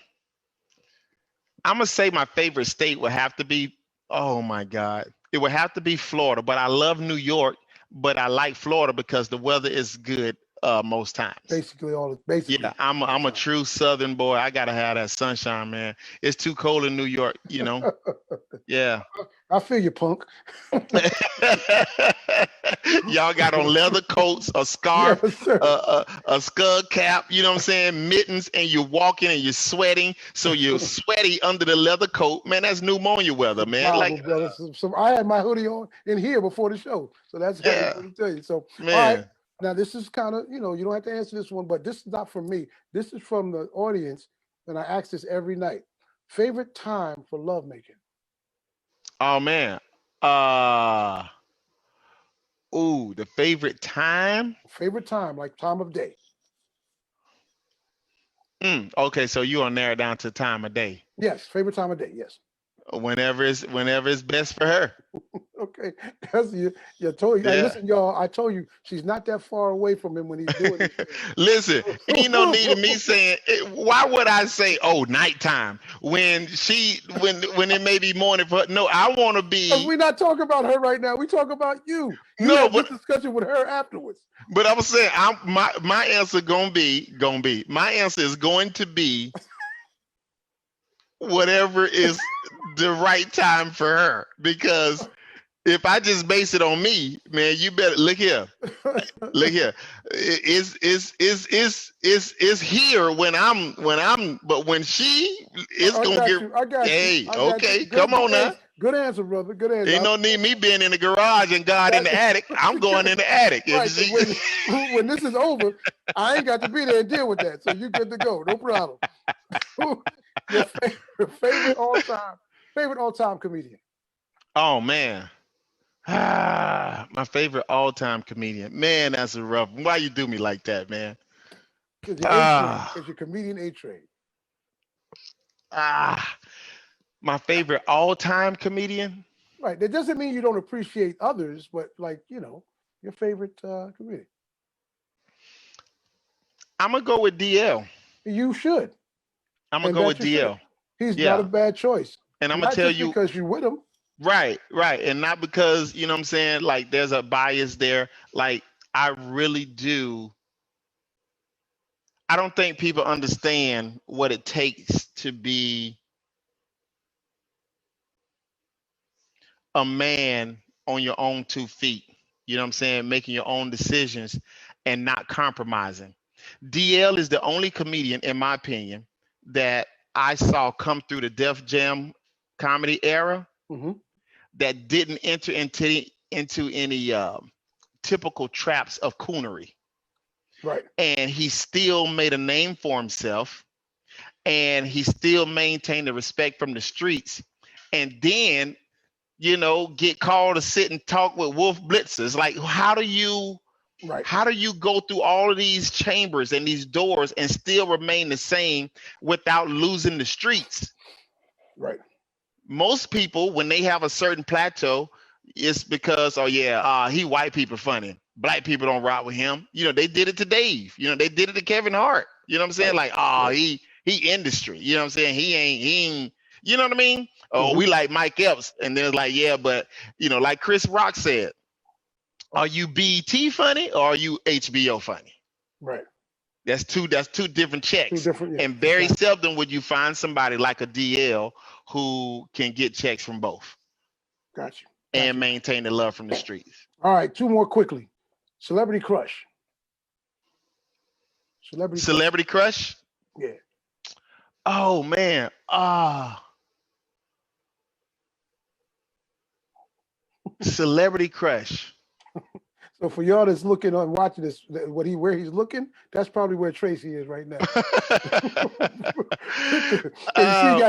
say my favorite state would have to be, oh my God, it would have to be Florida. But I love New York, but I like Florida because the weather is good most times. Basically all the basically. Yeah, I'm a true Southern boy. I gotta have that sunshine, man. It's too cold in New York, you know. Yeah. I feel you, punk. Y'all got on leather coats, a scarf, Yes, sir. a skull cap, you know what I'm saying, mittens, and you're walking and you're sweating, so you're sweaty under the leather coat. Man, that's pneumonia weather, man. Bible, Like, brother. So I had my hoodie on in here before the show, so that's yeah, what to tell you. So man. all right, now this is kind of, you know, you don't have to answer this one, but this is not from me. This is from the audience, and I ask this every night. Favorite time for lovemaking? Oh man. The favorite time? Favorite time, like time of day. Okay, so you want to narrow it down to time of day. Yes, favorite time of day, yes. Whenever it's best for her. Okay, that's you told you. Yeah. Hey, listen, y'all, I told you she's not that far away from him when he's doing this. Listen, ain't no need of me saying. Why would I say, "Oh, nighttime" when it may be morning for her? No, I want to be. We're not talking about her right now. We talk about you. You have this discussion with her afterwards. But I was saying, my answer my answer is going to be whatever is the right time for her, because if I just base it on me, man, you better look here. Look here. It's here when I'm but when she is gonna get I got hey, you. Okay, come on now. Good answer, brother. Good answer. Ain't no need me being in the garage and God in the attic. I'm going in the attic. Right. When this is over, I ain't got to be there and deal with that. So you're good to go. No problem. Your favorite all-time comedian? Oh man. My favorite all-time comedian. Man, that's a rough one. Why you do me like that, man? Because you're A-Train. Because you're comedian A-Train. My favorite all-time comedian? Right. That doesn't mean you don't appreciate others, but like, you know, your favorite comedian. I'm going to go with DL. You should. I'm going to go with DL. He's not a bad choice. And I'm going to tell you. Because you're with him. Right. And not because, you know what I'm saying, like there's a bias there. Like I really do. I don't think people understand what it takes to be a man on your own 2 feet. You know what I'm saying? Making your own decisions and not compromising. DL is the only comedian, in my opinion, that I saw come through the Def Jam comedy era that didn't enter into any typical traps of coonery. Right. And he still made a name for himself, and he still maintained the respect from the streets. And then, you know, get called to sit and talk with Wolf Blitzers. Like, how do you go through all of these chambers and these doors and still remain the same without losing the streets? Right. Most people, when they have a certain plateau, it's because, he white people funny. Black people don't rock with him. You know, they did it to Dave. You know, they did it to Kevin Hart. You know what I'm saying? Like, he industry. You know what I'm saying? He ain't, you know what I mean? Oh, we like Mike Epps. And then it's like, yeah, but, you know, like Chris Rock said, are you BET funny or are you HBO funny? Right. That's two different checks. And very seldom would you find somebody like a DL who can get checks from both. Got you. And maintain the love from the streets. All right, 2 more quickly. Celebrity crush. Celebrity crush? Yeah. Oh man. Celebrity crush. So for y'all that's looking on watching this, where he's looking, that's probably where Traci is right now.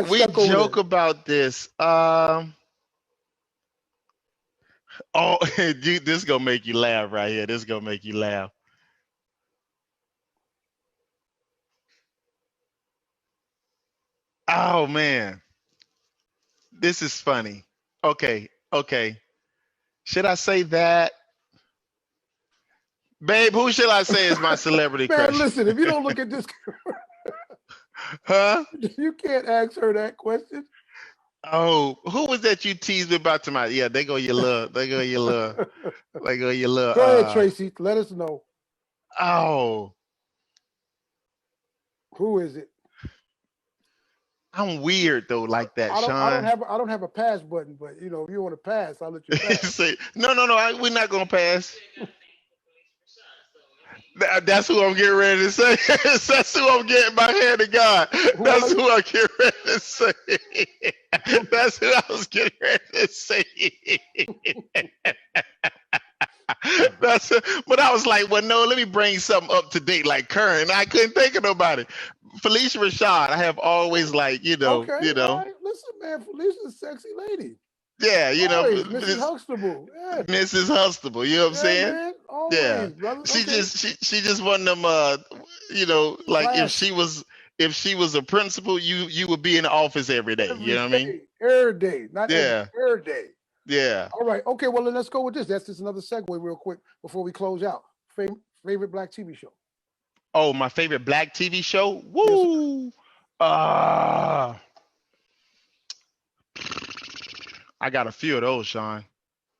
We joke about this. This is gonna make you laugh right here. This is gonna make you laugh. Oh man, this is funny. Okay. Should I say that? Babe, who should I say is my celebrity crush? Man, listen, if you don't look at this, you can't ask her that question. Oh, who was that you teased me about tonight? Yeah, they go your love. Go ahead, Traci. Let us know. Oh, Who is it? I'm weird though, like that, Shawn. I don't have a pass button, but you know, if you want to pass, I'll let you pass. Say, no, no, no, we're not gonna pass. That's who I'm getting ready to say. That's who I'm getting my hand to God. Who That's was who I'm getting ready to say. That's who I was getting ready to say. That's but I was like, well, no, let me bring something up to date, like current. I couldn't think of nobody. Felicia Rashad, I have always like, Okay, all right. Listen, man, Felicia's a sexy lady. yeah, Always, Mrs. Huxtable. Yeah, Mrs. Hustable, you know what I'm yeah, saying? man. Yeah. Always, brother. She Okay. just she just one of them like Classy. if she was a principal, you would be in the office every day. You know what I mean? Every day, not Yeah. every day. Yeah. All right. Okay. Well, then let's go with this. That's just another segue, real quick, before we close out. Favorite black TV show? Oh, my favorite black TV show? Yes, sir. Woo! I got a few of those, Shawn.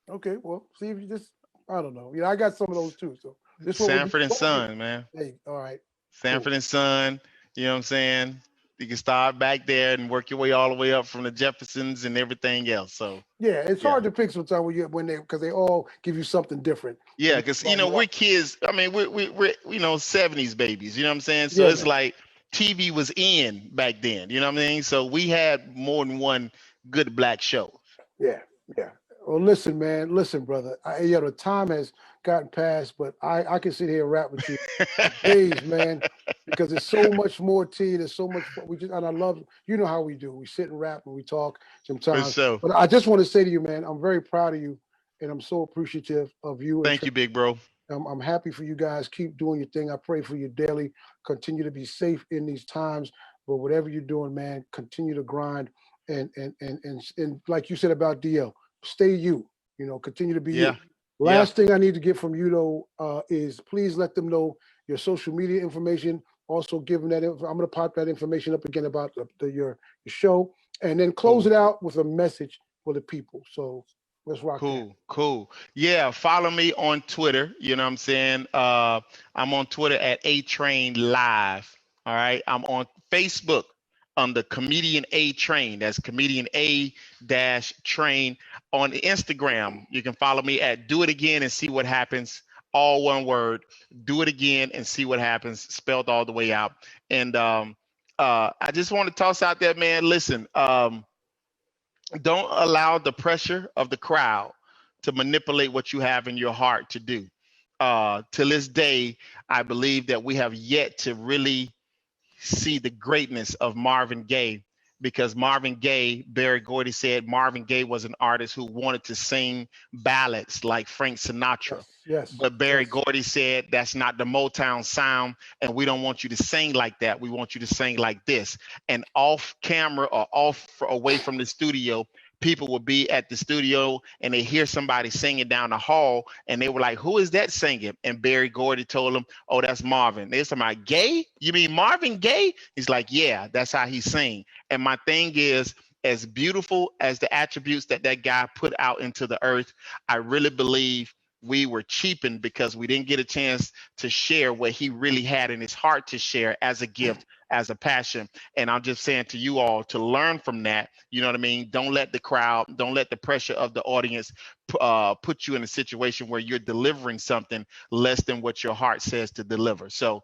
Okay. Well, see if you just, I don't know. I got some of those too. So this is what we'll do. Sanford and Son, man. Hey, all right. Sanford and Son, you know what I'm saying? You can start back there and work your way all the way up from the Jeffersons and everything else. So yeah, it's yeah. hard to pick sometimes when they because they all give you something different. Yeah, because we're kids. I mean, we're 70s babies. You know what I'm saying? So Yeah, it's man. like TV was in back then. You know what I mean? So we had more than one good black show. Yeah, yeah. Well, listen, man. Listen, brother. The time has gotten past, but I can sit here and rap with you for days, man, because there's so much more tea. There's so much we just and I love how we do. We sit and rap and we talk For sometimes. sure. But I just want to say to you, man, I'm very proud of you, and I'm so appreciative of you. Thank you, big bro. I'm happy for you guys. Keep doing your thing. I pray for you daily. Continue to be safe in these times. But whatever you're doing, man, continue to grind. And like you said about DL, stay you. Continue to be you. Yeah. Last thing I need to get from you though is please let them know your social media information. Also, give them that. I'm going to pop that information up again about your show, and then close it out with a message for the people. So let's rock. Cool. Yeah, follow me on Twitter. You know what I'm saying? I'm on Twitter at A-Train Live. All right. I'm on Facebook under Comedian A-Train. That's Comedian A-Train. On Instagram, you can follow me at Do It Again and See What Happens. All one word. Do It Again and See What Happens. Spelled all the way out. And I just want to toss out there, man. Listen, don't allow the pressure of the crowd to manipulate what you have in your heart to do. Till this day, I believe that we have yet to really see the greatness of Marvin Gaye, because Marvin Gaye, Berry Gordy said Marvin Gaye was an artist who wanted to sing ballads like Frank Sinatra. Yes. But Berry Gordy said that's not the Motown sound, and we don't want you to sing like that. We want you to sing like this. And off camera or away from the studio, people would be at the studio and they hear somebody singing down the hall, and they were like, who is that singing? And Berry Gordy told them, oh, that's Marvin. They're talking about Gaye? You mean Marvin Gaye? He's like, yeah, that's how he sing. And my thing is, as beautiful as the attributes that guy put out into the earth, I really believe we were cheapened because we didn't get a chance to share what he really had in his heart to share as a gift, as a passion. And I'm just saying to you all to learn from that. You know what I mean? Don't let the crowd, don't let the pressure of the audience put you in a situation where you're delivering something less than what your heart says to deliver. So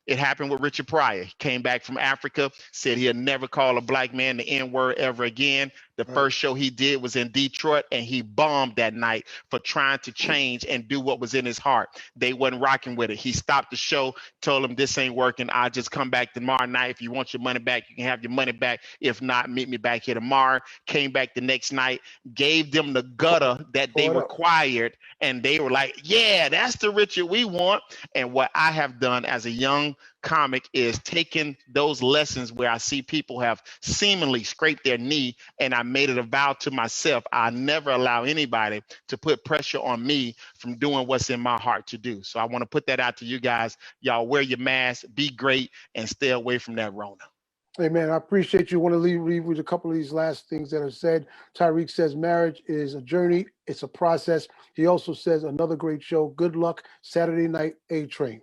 it happened with Richard Pryor. He came back from Africa, said he'll never call a black man the N-word ever again. The first show he did was in Detroit, and he bombed that night for trying to change and do what was in his heart. They wasn't rocking with it. He stopped the show, told them this ain't working. I'll just come back tomorrow night. If you want your money back, you can have your money back. If not, meet me back here tomorrow. Came back the next night, gave them the gutter that they required, and they were like, yeah, that's the Richard we want. And what I have done as a young comic is taking those lessons where I see people have seemingly scraped their knee, and I made it a vow to myself, I never allow anybody to put pressure on me from doing what's in my heart to do. So I want to put that out to you guys. Y'all wear your mask, be great, and stay away from that Rona. Hey man, I appreciate you. Want to leave with a couple of these last things that are said. Tyreek says marriage is a journey, it's a process. He also says another great show. Good luck Saturday night, A-Train.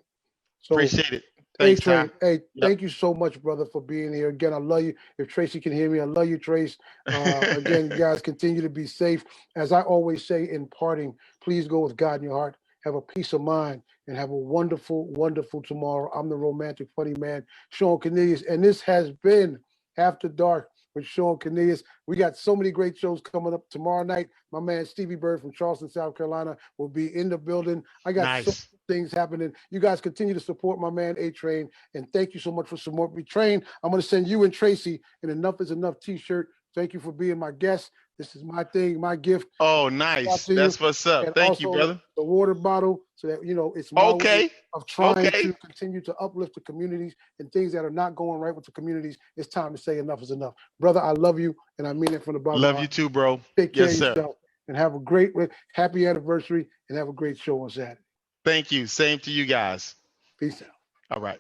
So Appreciate it. Thanks, Ty. A-Train, hey, Yep. thank you so much, brother, for being here. Again, I love you. If Traci can hear me, I love you, Trace. Again, guys, continue to be safe. As I always say in parting, please go with God in your heart. Have a peace of mind and have a wonderful, wonderful tomorrow. I'm the romantic, funny man, Shawn Cornelius, and this has been After Dark with Shawn Cornelius. We got so many great shows coming up tomorrow night. My man Stevie Bird from Charleston, South Carolina will be in the building. I got so Nice. things happening. You guys continue to support my man A-Train, and thank you so much for supporting me. Train, I'm going to send you and Traci an Enough is Enough t-shirt. Thank you for being my guest. This is my thing, my gift. Oh, Out nice. to you. That's what's up. And Thank you, also brother. the water bottle, so that, it's my way Okay. of trying Okay. to continue to uplift the communities and things that are not going right with the communities. It's time to say enough is enough. Brother, I love you, and I mean it from the bottom of Love my you heart. too, bro. Take care Yes, of sir. yourself and have a great, happy anniversary, and have a great show on Saturday. Thank you. Same to you guys. Peace out. All right.